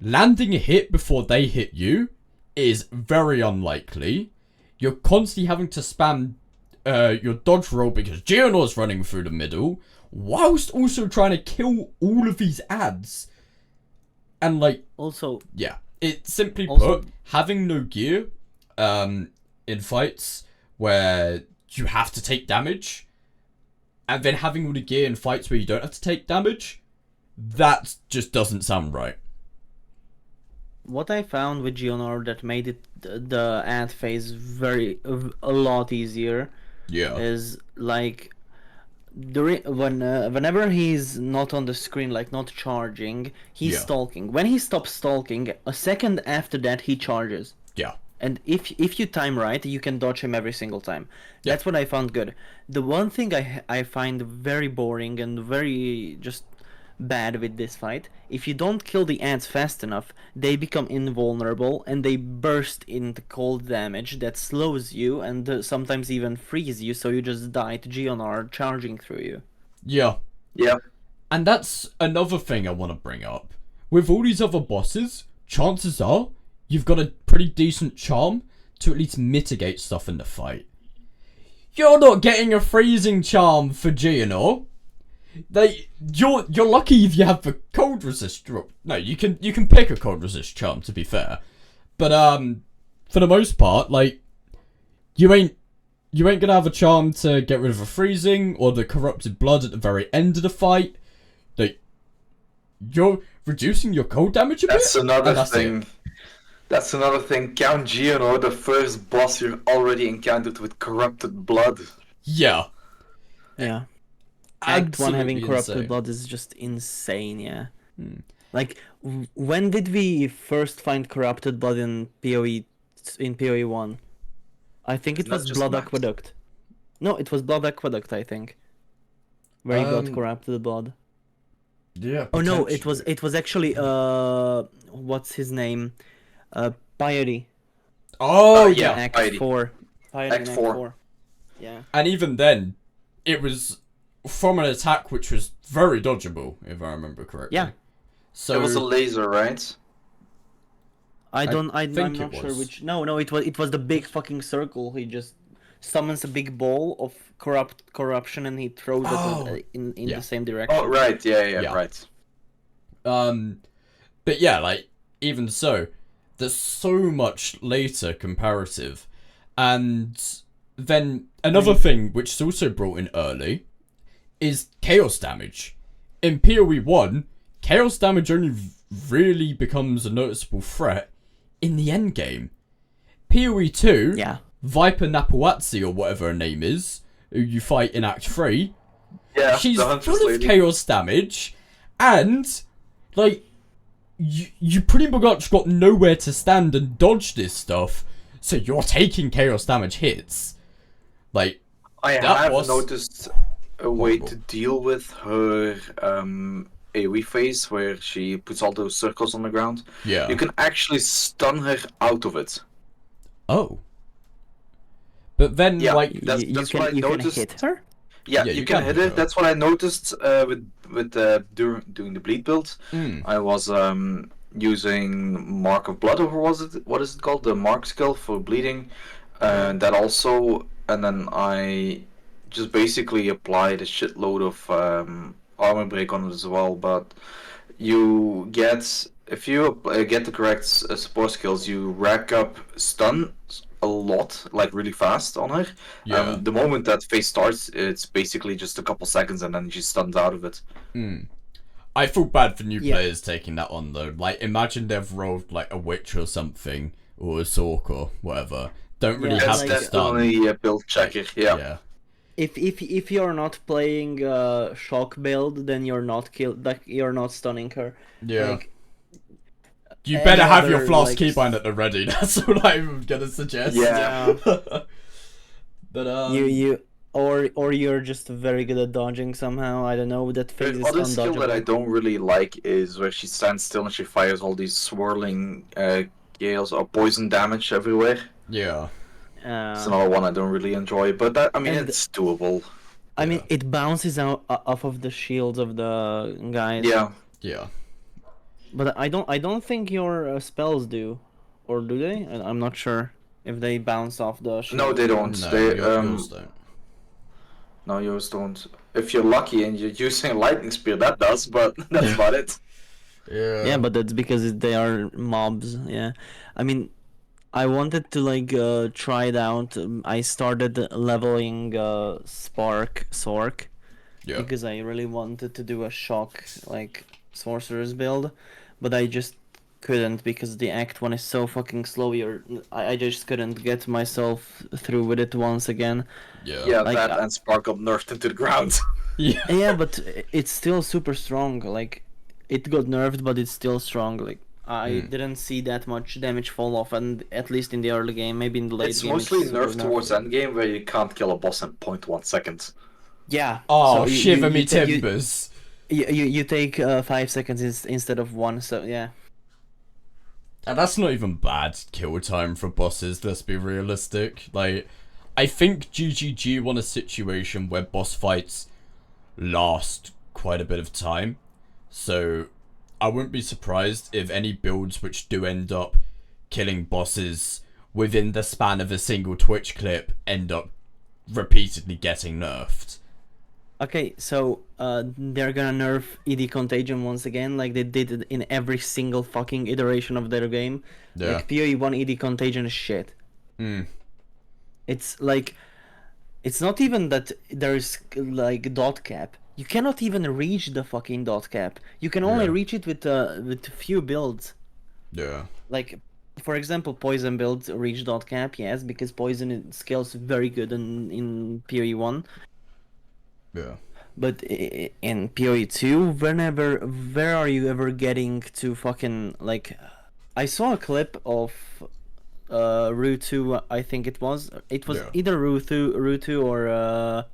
landing a hit before they hit you is very unlikely. You're constantly having to spam your dodge roll because Geonor's running through the middle, whilst also trying to kill all of these ads. And also, yeah, it simply also, put, having no gear in fights where you have to take damage, and then having all the gear in fights where you don't have to take damage, that just doesn't sound right. what I found with Geonor that made it the ad phase a lot easier Yeah. is like whenever he's not on the screen, like not charging, he's Yeah. stalking. When he stops stalking, a second after that he charges. Yeah. And if you time right, you can dodge him every single time. Yeah. That's what I found good. The one thing I find very boring and very just bad with this fight, if you don't kill the ants fast enough, they become invulnerable and they burst into cold damage that slows you and sometimes even frees you, so you just die to Geonar charging through you. Yeah. Yeah. And that's another thing I want to bring up. With all these other bosses, chances are you've got a pretty decent charm to at least mitigate stuff in the fight. You're not getting a freezing charm for Geonor. You're lucky if you have the cold resist. No, you can pick a cold resist charm, to be fair, but for the most part, like you ain't gonna have a charm to get rid of a freezing or the corrupted blood at the very end of the fight. Like you're reducing your cold damage a bit. That's another and that's thing. it. That's another thing. Count Geonor, the first boss you already encountered with corrupted blood. Yeah. Yeah. Act 1 having Absolutely corrupted insane. blood is just insane, yeah. Like, when did we first find corrupted blood in PoE 1? I think it Not was just Blood Max. Aqueduct. No, it was Blood Aqueduct, I think. Where you got Um, corrupted blood. Yeah. Oh no, it potentially. was actually what's his name? Piety. Oh yeah. yeah. Act Piety. 4. Piety Act in 4. Yeah. And even then, it was from an attack which was very dodgeable, if I remember correctly. Yeah. So It was a laser, right? I'm think not it sure was. which. No, it was the big fucking circle. He just summons a big ball of corruption and he throws Oh, it in yeah. the same direction. Oh, right. Yeah, Yeah. right. But yeah, like even so, there's so much later comparative, and then another thing which is also brought in early is chaos damage. In PoE 1, chaos damage only really becomes a noticeable threat in the end game. PoE 2, Yeah. Viper Napuatsi or whatever her name is, who you fight in Act 3, Yeah, she's the Huntress full of lady. chaos damage, and like you pretty much got nowhere to stand and dodge this stuff, so you're taking chaos damage hits. Like I that have was noticed a way horrible. to deal with her AoE phase where she puts all those circles on the ground. Yeah. You can actually stun her out of it. Oh. But then Yeah. like That's what I you noticed. can hit her. Yeah, Yeah, you, you can can hit hit it. her. That's what I noticed with doing the bleed build. I was using Mark of Blood, or what is it called? The Mark skill for bleeding. And that also, and then I just basically applied a shitload of armor break on it as well. But you get, if you get the correct support skills, you rack up stun a lot, like really fast on her. yeah. The moment that phase starts, it's basically just a couple seconds and then she's stunned out of it. I feel bad for new Yeah. players taking that on though. Like imagine they've rolled like a witch or something, or a sork or whatever. Don't really Yeah, have That's like, to stun. definitely a build checker, yeah. Yeah. If you're not playing shock build, then you're not you're not stunning her. Yeah. Like, You any better have your other, flask like, keybind at the ready. That's what I'm gonna suggest. Yeah. But you or you're just very good at dodging somehow. I don't know. That phase The is other skill that I undodgeable. don't really like is where she stands still and she fires all these swirling gales or poison damage everywhere. yeah. It's another one I don't really enjoy, but that, I mean, And- it's doable. I mean, it bounces out off of the shields of the guys. Yeah. Yeah. But I don't think your spells do, or do they? I'm not sure if they bounce off the shield. No, they don't. No, They yours don't. no, yours don't. If you're lucky and you're using a lightning spear, that does, but that's about it. Yeah. Yeah, but that's because they are mobs. Yeah, I mean, I wanted to like try it out. I started leveling Spark Sork Yeah. because I really wanted to do a shock like sorcerer's build, but I just couldn't because the Act 1 is so fucking slow. I just couldn't get myself through with it once again. Yeah, Like, that and Spark got nerfed into the ground. Yeah. Yeah, but it's still super strong. Like, it got nerfed, but it's still strong. Like, I didn't see that much damage fall off, and at least in the early game, maybe in the late It's game, mostly super nerfed towards endgame where you can't kill a boss in 0.1 seconds. Yeah. Oh, so shiver me you, timbers. you take 5 seconds instead of one. So yeah. And that's not even bad kill time for bosses, let's be realistic. Like, I think GGG won a situation where boss fights last quite a bit of time. So, I wouldn't be surprised if any builds which do end up killing bosses within the span of a single Twitch clip end up repeatedly getting nerfed. Okay, so they're gonna nerf ED Contagion once again, like they did it in every single fucking iteration of their game. Yeah. Like PoE 1 ED Contagion is shit. It's like, it's not even that there's like dot cap. You cannot even reach the fucking dot cap. You can only Yeah. reach it with few builds. Yeah. Like, for example, Poison builds reach dot cap, yes, because Poison scales very good in PoE 1. Yeah. But in PoE 2, where are you ever getting to fucking, like, I saw a clip of Rue 2, I think it was. It was Yeah. either Rue 2 or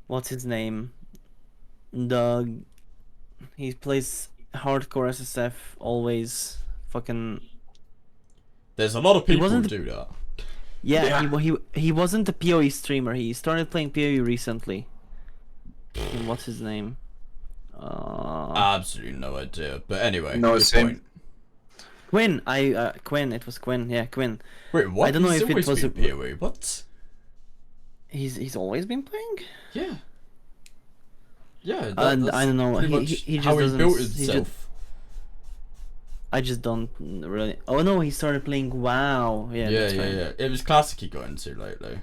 what's his name? He plays hardcore SSF always. Fucking There's a lot of people who wasn't- do that. yeah. Yeah. He wasn't a PoE streamer. He started playing PoE recently. And what's his name? Absolutely no idea. But anyway, No, good same. point. Quinn. Quinn. It was Quinn. Yeah, Quinn. Wait, what? I don't know He's if it always was been a- PoE. What? He's always been playing. Yeah. Yeah, And I don't know. pretty much He just how he doesn't. built he just- himself. I just don't really. Oh no, he started playing WoW. Yeah. Yeah, that's yeah, right. yeah. It was classic he got into lately.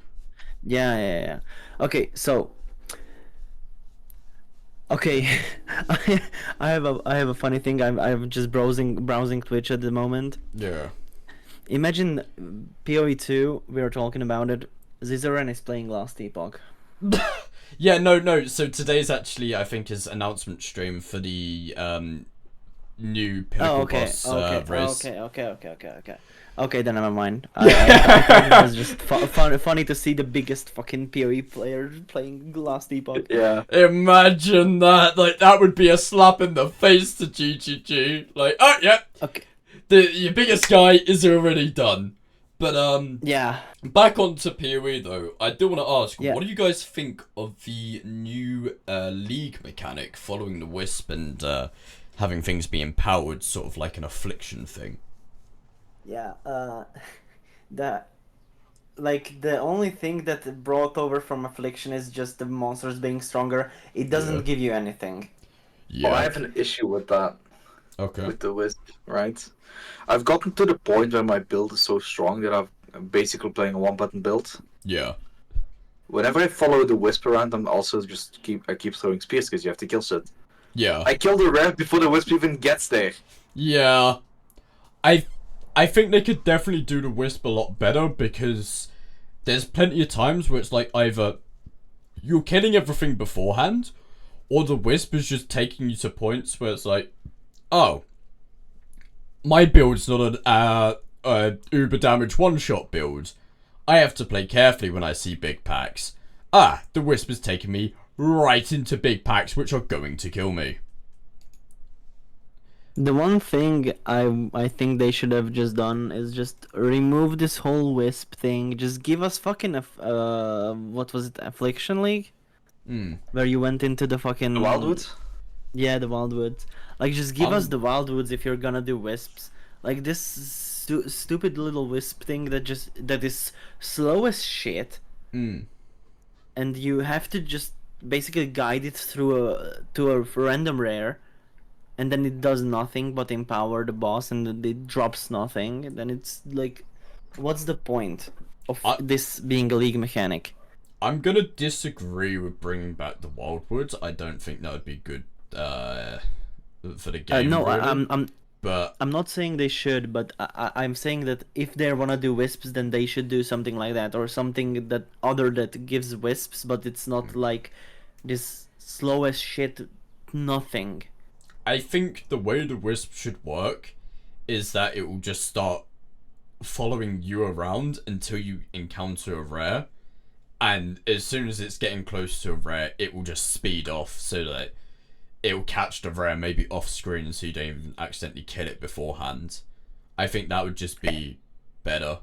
Yeah. Okay, so. Okay, I have a funny thing. I'm just browsing Twitch at the moment. Yeah. Imagine PoE 2. We were talking about it. Zizaren is playing Last Epoch. Yeah, no. So today's actually, I think, his announcement stream for the new Pinnacle Oh, okay, Boss race. okay. Okay, then never mind. I thought it was just funny to see the biggest fucking PoE player playing Last Epoch. Yeah. Imagine that. Like, that would be a slap in the face to GGG. Like, oh, yeah. Okay. Your biggest guy is already done. But, Yeah. back onto PoE, though. I do want to ask, Yeah. what do you guys think of the new league mechanic following the Wisp and having things be empowered, sort of like an affliction thing? Yeah. The only thing that brought over from Affliction is just the monsters being stronger. It doesn't Yeah. give you anything. Yeah. Well, I have an issue with that, Okay. with the Wisp, right? I've gotten to the point where my build is so strong that I'm basically playing a one-button build. Yeah. Whenever I follow the Wisp around, I'm also just keep throwing spears because you have to kill shit. Yeah. I kill the rev before the Wisp even gets there. Yeah. I think they could definitely do the Wisp a lot better because there's plenty of times where it's like either you're killing everything beforehand or the Wisp is just taking you to points where it's like, oh, my build's not an uber damage one-shot build. I have to play carefully when I see big packs. Ah, the Wisp is taking me right into big packs which are going to kill me. The one thing I think they should have just done is just remove this whole Wisp thing. Just give us fucking what was it, Affliction League, where you went into the fucking The Wildwood? Yeah, the Wildwoods. Like, just give us Um, the Wildwoods if you're gonna do Wisps. Like this stupid little Wisp thing that is slow as shit, and you have to just basically guide it through to a random rare. And then it does nothing but empower the boss, and then it drops nothing. And then it's like, what's the point of this being a league mechanic? I'm gonna disagree with bringing back the Wildwoods. I don't think that would be good for the game. No, really. But I'm not saying they should, but I'm saying that if they wanna do wisps, then they should do something like that, or something that other that gives wisps, but it's not like this slow as shit nothing. I think the way the wisp should work is that it will just start following you around until you encounter a rare, and as soon as it's getting close to a rare, it will just speed off so that it will catch the rare maybe off screen so you don't even accidentally kill it beforehand. I think that would just be better.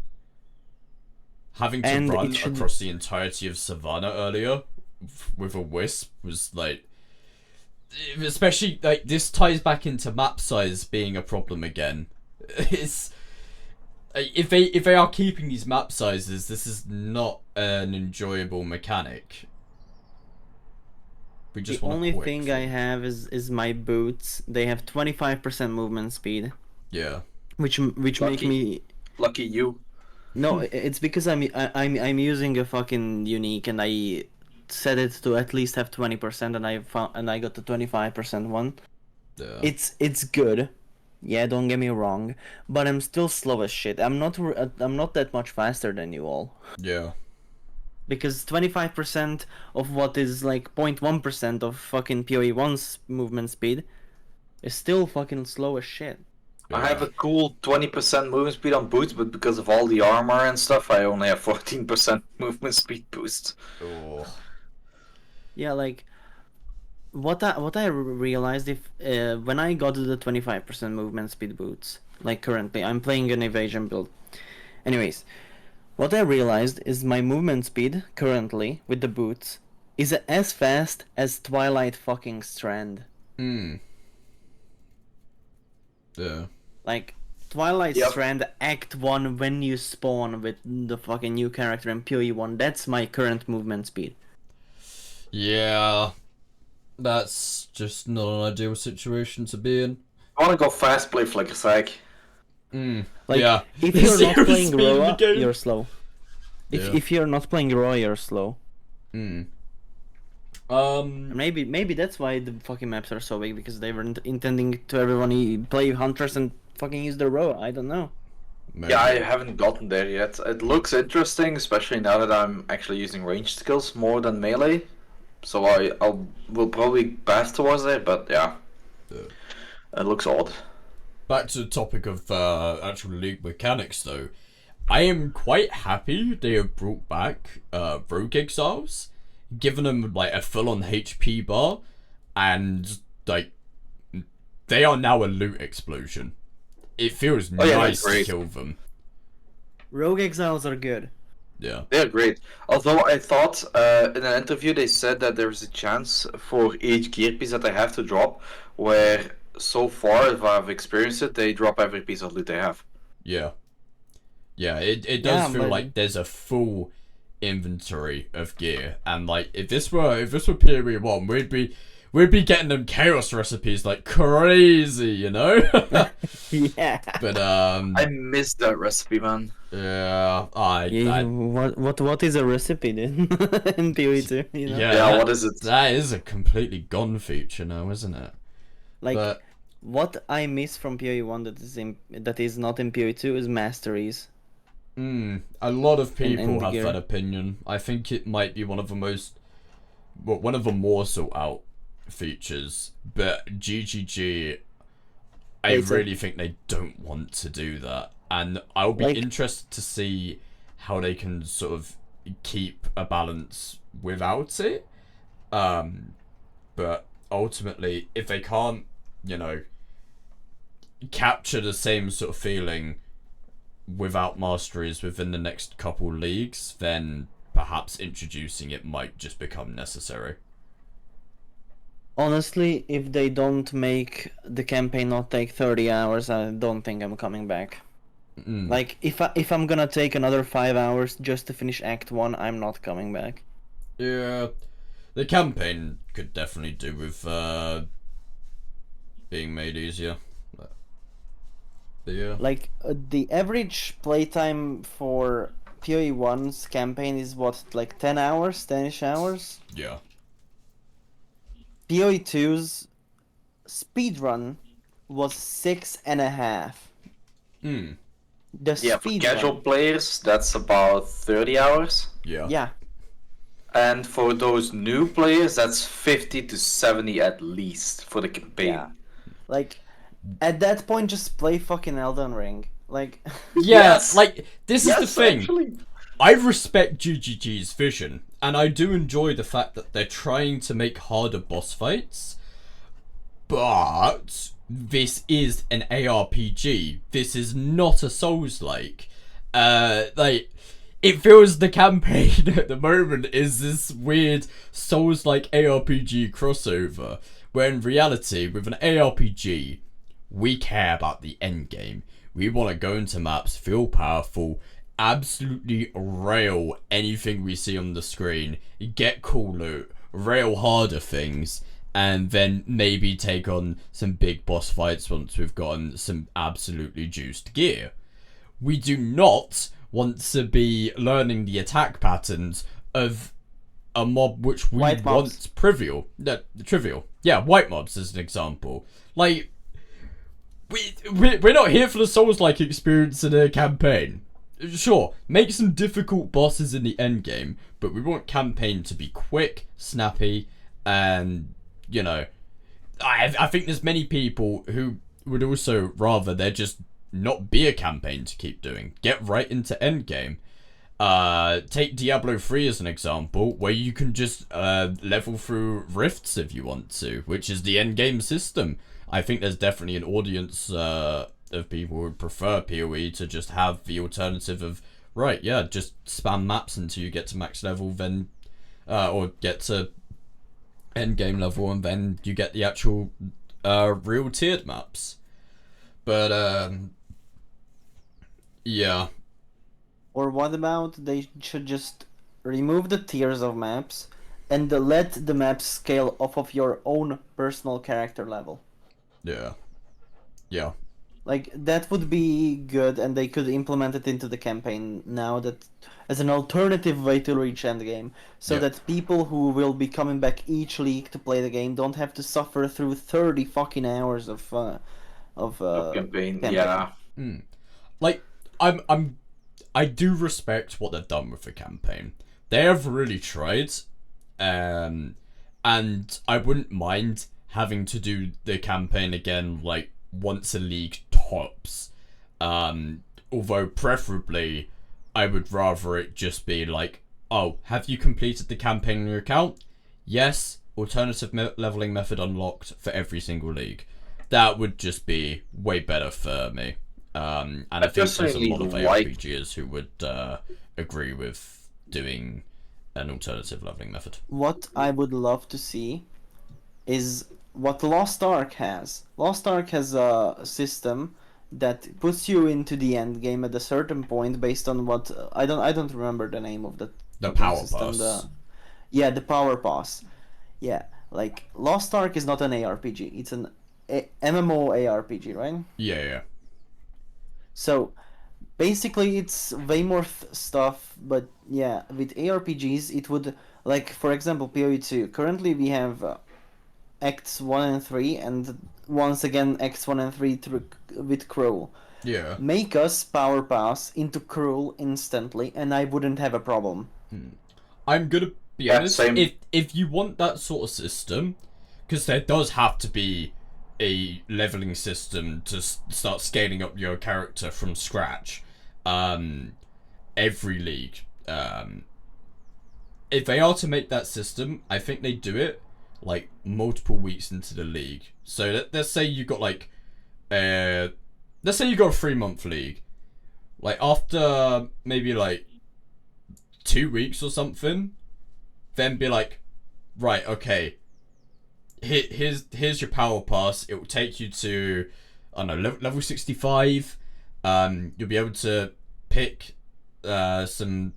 Having to And it run should- across the entirety of Savannah earlier with a wisp was like, especially like this ties back into map size being a problem again. It's if they are keeping these map sizes, this is not an enjoyable mechanic. We just The want a only quick thing I have is my boots. They have 25% movement speed, Yeah. which make Lucky. me. Lucky you. No, it's because I'm using a fucking unique, and I set it to at least have 20%, and I got the 25% one. Yeah. It's good. Yeah, don't get me wrong, but I'm still slow as shit. I'm not that much faster than you all. Yeah. Because 25% of what is like 0.1% of fucking PoE 1's movement speed is still fucking slow as shit. I have a cool 20% movement speed on boots, but because of all the armor and stuff, I only have 14% movement speed boost. Oh. Yeah, like what I realized if when I got the 25% movement speed boots, like currently I'm playing an evasion build. Anyways, what I realized is my movement speed currently with the boots is as fast as Twilight fucking Strand. Yeah. Like Twilight Yep. Strand Act 1 when you spawn with the fucking new character in PoE 1, that's my current movement speed. Yeah. That's just not an ideal situation to be in. I wanna go fast, play Flicker Sag. Like Yeah. if you're not Zero playing speed in the Roa, game. you're slow. Yeah. If you're not playing Roa, you're slow. Maybe that's why the fucking maps are so big, because they weren't intending to everyone play hunters and fucking use the Roa. I don't know. Maybe. Yeah, I haven't gotten there yet. It looks interesting, especially now that I'm actually using ranged skills more than melee. So I will probably pass towards it, but yeah. It looks odd. Back to the topic of actual league mechanics, though. I am quite happy they have brought back Rogue Exiles, given them like a full-on HP bar, and like they are now a loot explosion. It feels Oh, yeah, nice that's to great. kill them. Rogue Exiles are good. Yeah. They're great. Although I thought in an interview they said that there's a chance for each gear piece that they have to drop, where so far, if I've experienced it, they drop every piece of loot they have. Yeah. Yeah, it does Yeah, feel but- like there's a full inventory of gear, and like if this were PoE 1, we'd be getting them chaos recipes like crazy, you know? Yeah. But I missed that recipe, man. yeah, Yeah, what is a recipe then in PoE 2? You know? yeah, Yeah, what is it? That is a completely gone feature now, isn't it? Like But what I miss from PoE 1 that is not in PoE 2 is masteries. a lot of people and have gear. that opinion. I think it might be one of the more sought out features, but GGG, I It's really think they don't want to do that, and I'll be Like- interested to see how they can sort of keep a balance without it. But ultimately, if they can't, capture the same sort of feeling without masteries within the next couple leagues, then perhaps introducing it might just become necessary. Honestly, if they don't make the campaign not take 30 hours, I don't think I'm coming back. Like if I'm gonna take another 5 hours just to finish Act 1, I'm not coming back. Yeah, the campaign could definitely do with being made easier. But yeah. Like the average playtime for PoE 1's campaign is what, like 10 hours, 10ish hours? Yeah. PoE 2's speedrun was 6.5. Hmm. The Yeah, for speed casual run. players, that's about 30 hours. Yeah. Yeah, And for those new players, that's 50 to 70 at least for the campaign. yeah. Like, at that point, just play fucking Elden Ring. Like, Yeah, Yes! like, this is the Yes, thing. actually. I respect GGG's vision, and I do enjoy the fact that they're trying to make harder boss fights, but this is an ARPG. This is not a Souls-like. Like, it feels the campaign at the moment is this weird Souls-like ARPG crossover, where in reality, with an ARPG, we care about the end game. We want to go into maps, feel powerful, absolutely rail anything we see on the screen, get cool loot, rail harder things, and then maybe take on some big boss fights once we've gotten some absolutely juiced gear. We do not want to be learning the attack patterns of a mob which we White want mobs. trivial. Yeah, white mobs as an example. Like, we're not here for the Souls-like experience in a campaign. Sure, make some difficult bosses in the end game, but we want campaign to be quick, snappy, and, you know, I think there's many people who would also rather there just not be a campaign to keep doing. Get right into endgame. Take Diablo 3 as an example, where you can just level through rifts if you want to, which is the endgame system. I think there's definitely an audience of people who would prefer PoE to just have the alternative of, right, yeah, just spam maps until you get to max level, then, or get to end game level, and then you get the actual real tiered maps. But yeah. Or what about they should just remove the tiers of maps and let the maps scale off of your own personal character level? Yeah. Yeah. Like, that would be good, and they could implement it into the campaign now, that as an alternative way to reach endgame, so Yeah. that people who will be coming back each league to play the game don't have to suffer through 30 fucking hours of Campaign, campaign. yeah. Like, I do respect what they've done with the campaign. They have really tried, and I wouldn't mind having to do the campaign again, like, once a league tops. Although preferably, I would rather it just be like, oh, have you completed the campaign on your account? Yes. Alternative leveling method unlocked for every single league. That would just be way better for me. And I think there's a personally lot of like- ARPGers who would agree with doing an alternative leveling method. What I would love to see is what Lost Ark has. Lost Ark has a system that puts you into the end game at a certain point based on what I don't remember the name of the Power system. Pass. The power pass. Yeah, like Lost Ark is not an ARPG. It's an MMO ARPG, right? Yeah. So basically, it's way more stuff. But yeah, with ARPGs, it would, like, for example, PoE 2. Currently, we have Acts 1 and 3, and once again Acts 1 and 3 with Cruel. Yeah. Make us power pass into Cruel instantly, and I wouldn't have a problem. I'm gonna be Yeah, honest. same. If you want that sort of system, because there does have to be a leveling system to start scaling up your character from scratch. Every league. If they are to make that system, I think they do it like multiple weeks into the league. So let's say you got like, let's say you got a 3-month league. Like after maybe like 2 weeks or something, then be like, right, okay, here's your power pass. It will take you to, I don't know, level 65. You'll be able to pick some,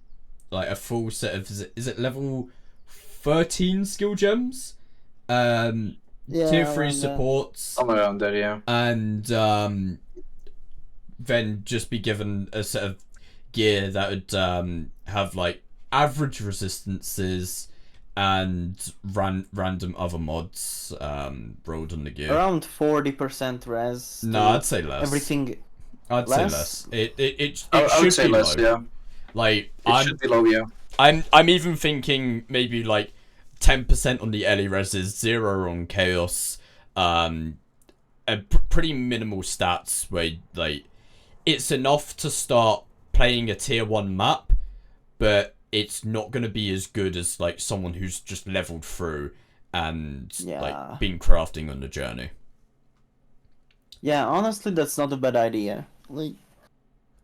like, a full set of, is it level 13 skill gems? Yeah, Tier 3 around supports, Somewhere around there, yeah. and then just be given a set of gear that would have like average resistances and random other mods rolled on the gear. Around 40% res. No, to I'd say less. Everything. I'd less? say less. It I should would say be less, low. yeah. Like It should be low, yeah. I'm even thinking maybe like 10% on the Ellie reses, 0 on Chaos, pretty minimal stats where like it's enough to start playing a tier 1 map, but it's not going to be as good as like someone who's just leveled through and like been crafting on the journey. Yeah, honestly, that's not a bad idea. Like,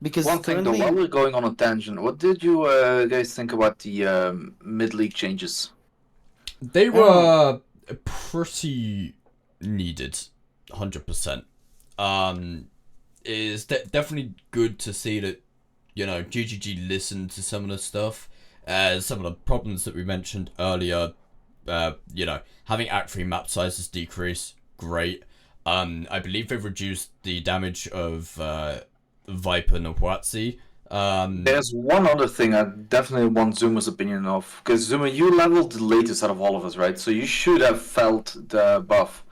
because one thing though, while we're going on a tangent, what did you guys think about the mid-league changes? They were pretty needed, 100%. It's definitely good to see that, you know, GGG listened to some of the stuff, some of the problems that we mentioned earlier. You know, having Act 3 map sizes decrease, great. I believe they've reduced the damage of Viper and Huatzi. There's one other thing I definitely want Zuma's opinion of, because Zuma, you leveled the latest out of all of us, right? So you should have felt the buff.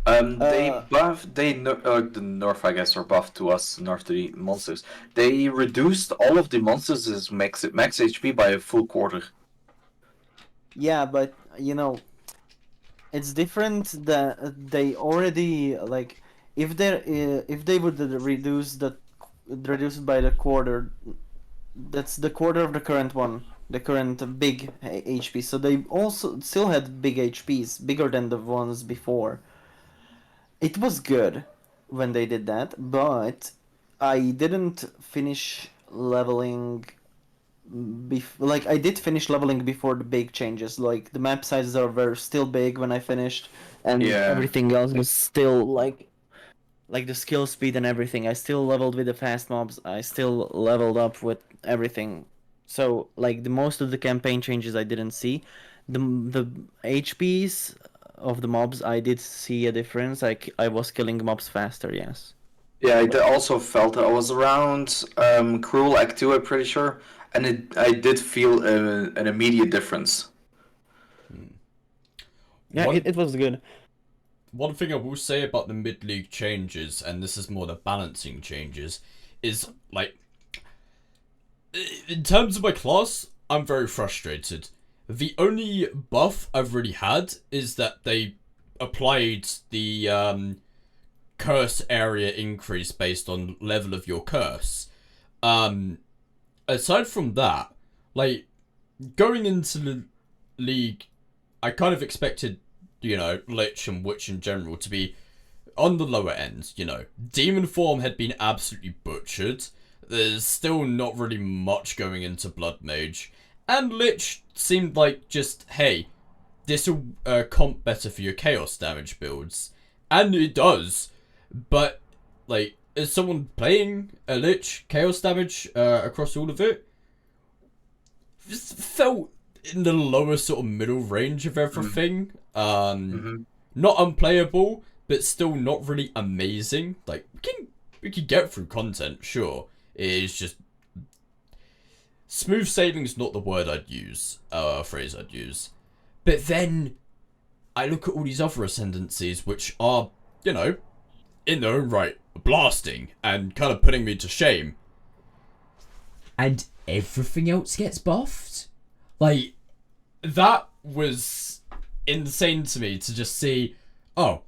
The nerf, I guess, or buff to us, nerf to the monsters. They reduced all of the monsters' max HP by a full quarter. Yeah, but you know, it's different that they already like if they would reduce it by the quarter, that's the quarter of the current one, the current big HP. So they also still had big HPs, bigger than the ones before. It was good when they did that, but I didn't finish leveling. Like I did finish leveling before the big changes. Like the map sizes were still big when I finished, and everything else was still like the skill speed and everything. I still leveled with the fast mobs. I still leveled up with everything. So like the most of the campaign changes I didn't see. The HPs of the mobs I did see a difference. Like I was killing mobs faster. Yes. Yeah, I also felt it. I was around Cruel Act 2, I'm pretty sure, and I did feel an immediate difference. Yeah, it was good. One thing I will say about the mid-league changes, and this is more the balancing changes, is like, in terms of my class, I'm very frustrated. The only buff I've really had is that they applied the curse area increase based on level of your curse. Aside from that, like, going into the league, I kind of expected, you know, Lich and Witch in general to be on the lower end, you know. Demon form had been absolutely butchered. There's still not really much going into Blood Mage. And Lich seemed like just, hey, this will comp better for your Chaos damage builds. And it does. But, like, as someone playing a Lich, Chaos damage across all of it, just felt in the lower sort of middle range of everything. Not unplayable, but still not really amazing. Like, we can get through content, sure. It is just smooth sailing's not the word I'd use, phrase I'd use. But then I look at all these other ascendancies, which are, you know, in their own right, blasting and kind of putting me to shame. And everything else gets buffed? Like, that was insane to me to just see, oh,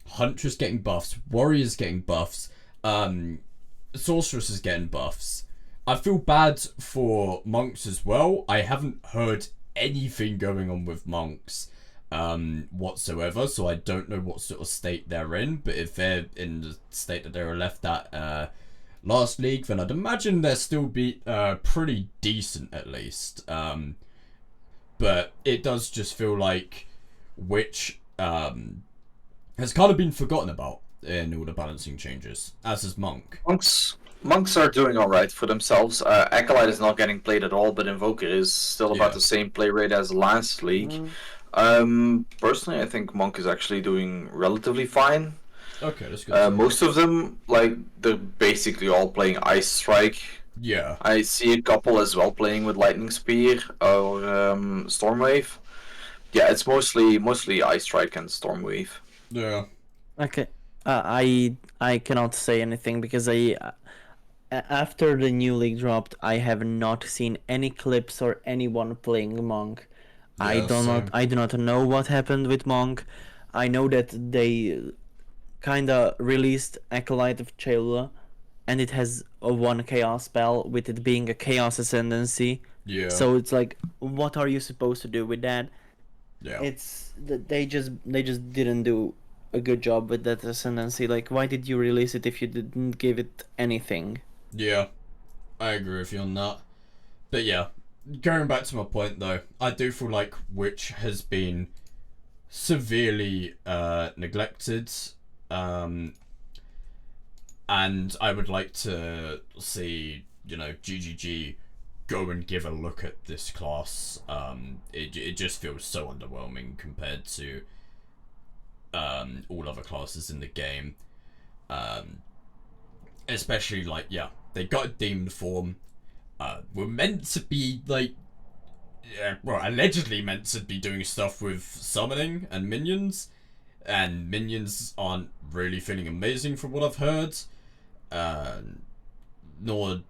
Huntress getting buffs, Warriors getting buffs, Sorceress is getting buffs. I feel bad for Monks as well. I haven't heard anything going on with Monks whatsoever, so I don't know what sort of state they're in, but if they're in the state that they were left at last league, then I'd imagine they'll still be pretty decent at least. But it does just feel like Witch has kind of been forgotten about in all the balancing changes, as is Monk. Monks are doing alright for themselves. Acolyte is not getting played at all, but Invoker is still about the same play rate as last league. Personally, I think Monk is actually doing relatively fine. Okay, that's good. Most of them, like, they're basically all playing Ice Strike. Yeah. I see a couple as well playing with Lightning Spear or Stormwave. Yeah, it's mostly Ice Strike and Stormwave. Yeah. Okay. I cannot say anything because after the new league dropped, I have not seen any clips or anyone playing Monk. Yeah, same. I do not know what happened with Monk. I know that they kinda released Acolyte of Chalua, and it has a one chaos spell with it being a chaos ascendancy. Yeah. So it's like, what are you supposed to do with that? Yeah. They just didn't do a good job with that ascendancy. Like, why did you release it if you didn't give it anything? Yeah. I agree with you on that. But yeah, going back to my point though, I do feel like Witch has been severely neglected. And I would like to see, GGG go and give a look at this class. It just feels so underwhelming compared to all other classes in the game. Especially like, yeah, they got a demon form. Were meant to be like, allegedly meant to be doing stuff with summoning and minions, and minions aren't really feeling amazing from what I've heard. Nor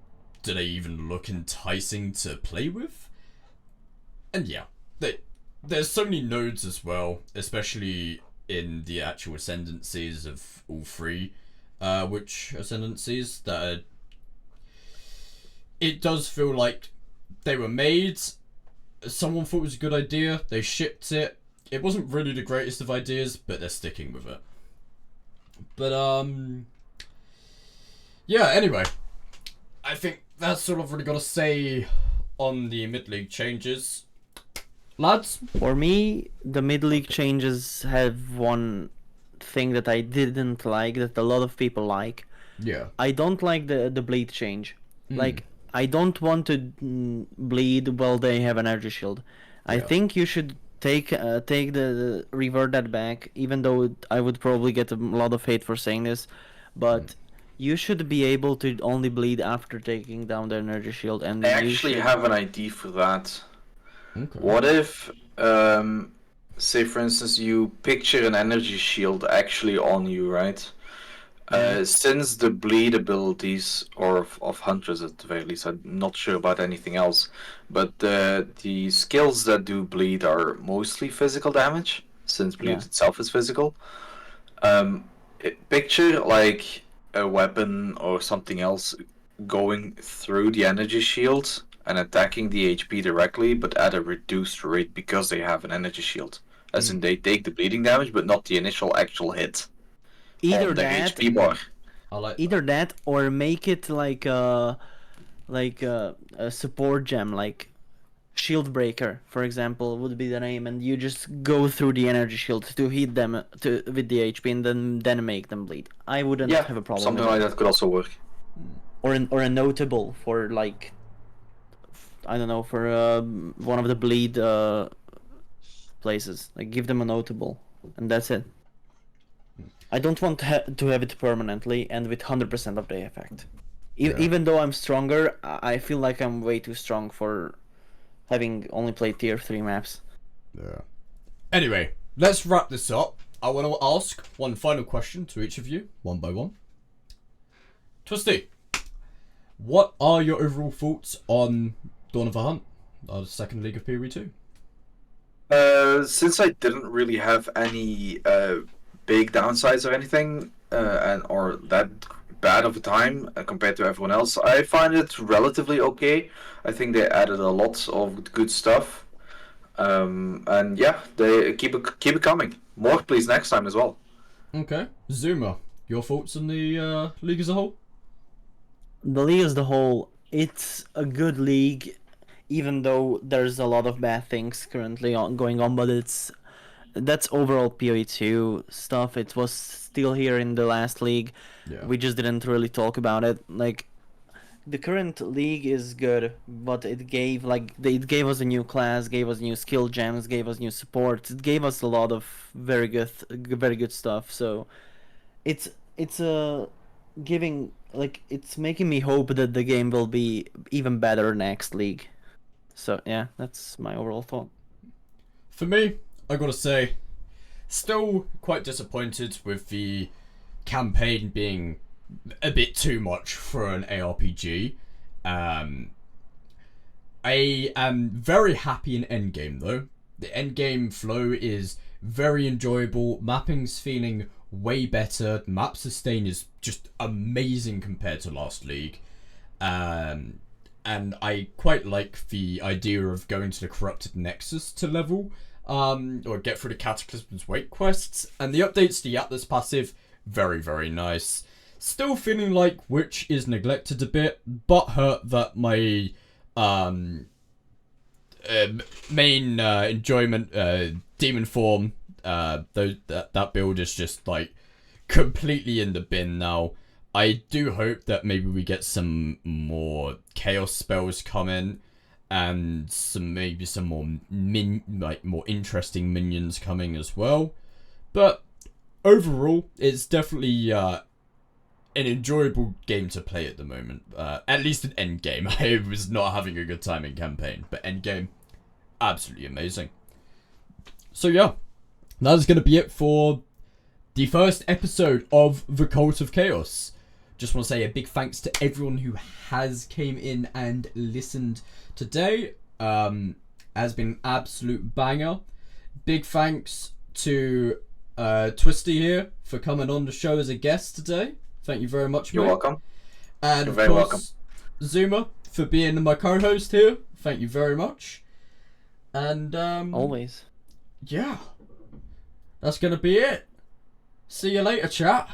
do they even look enticing to play with. And yeah, there's so many nodes as well, especially in the actual ascendancies of all three Witch ascendancies, that it does feel like they were made, someone thought it was a good idea, they shipped it, it wasn't really the greatest of ideas, but they're sticking with it. But yeah, anyway, I think that's all I've really got to say on the mid-league changes. Lads? For me, the mid-league changes have one thing that I didn't like that a lot of people like. Yeah. I don't like the bleed change. Like, I don't want to bleed while they have an energy shield. I Yeah. think you should take revert that back, even though I would probably get a lot of hate for saying this, but you should be able to only bleed after taking down the energy shield, and I you actually should... have an idea for that. Okay. What if, say for instance, you picture an energy shield actually on you, right? Since the bleed abilities, or of hunters at the very least, I'm not sure about anything else, but the skills that do bleed are mostly physical damage, since bleed Yeah. itself is physical. Picture like a weapon or something else going through the energy shield and attacking the HP directly, but at a reduced rate because they have an energy shield. As in, they take the bleeding damage, but not the initial actual hit Either on their that, HP bar. I like either that, or make it like a support gem, like shield breaker, for example, would be the name, and you just go through the energy shield to hit them with the HP, and then make them bleed. I wouldn't Yeah, have a problem something with like that. that could also work. Or a notable for, like, I don't know, for one of the bleed places. Like, give them a notable, and that's it. I don't want to have it permanently and with 100% of the effect. Yeah. Even though I'm stronger, I feel like I'm way too strong for having only played tier 3 maps. Yeah. Anyway, let's wrap this up. I want to ask one final question to each of you, one by one. Twisty, what are your overall thoughts on Dawn of a Hunt, our second League of PoE 2? Since I didn't really have any big downsides or anything, or that bad of a time compared to everyone else, I find it relatively okay. I think they added a lot of good stuff, and yeah, they keep it coming. More, please, next time as well. Okay. Zuma, your thoughts on the league as a whole? The league as a whole, it's a good league, even though there's a lot of bad things currently going on, but that's overall PoE2 stuff. It was still here in the last league. Yeah. We just didn't really talk about it. Like, the current league is good, but it gave us a new class, gave us new skill gems, gave us new support. It gave us a lot of very good stuff. So it's giving, like, it's making me hope that the game will be even better next league. So yeah, that's my overall thought. For me, I gotta say, still quite disappointed with the campaign being a bit too much for an ARPG. I am very happy in endgame though. The endgame flow is very enjoyable. Mapping's feeling way better. Map sustain is just amazing compared to last league. And I quite like the idea of going to the Corrupted Nexus to level, or get through the Cataclysm's Wake quests. And the updates to the Atlas passive, very, very nice. Still feeling like Witch is neglected a bit, but hurt that my main enjoyment, Demon Form, that build is just like completely in the bin now. I do hope that maybe we get some more chaos spells coming, and maybe some more more interesting minions coming as well. But overall, it's definitely an enjoyable game to play at the moment. At least in endgame, I was not having a good time in campaign, but endgame, absolutely amazing. So yeah, that is going to be it for the first episode of The Cult of Chaos. Just want to say a big thanks to everyone who has came in and listened today. Has been an absolute banger. Big thanks to Twisty here for coming on the show as a guest today. Thank you very much, mate. You're welcome. And You're very welcome. Zuma for being my co-host here. Thank you very much. And Always. yeah, that's gonna be it. See you later, chat.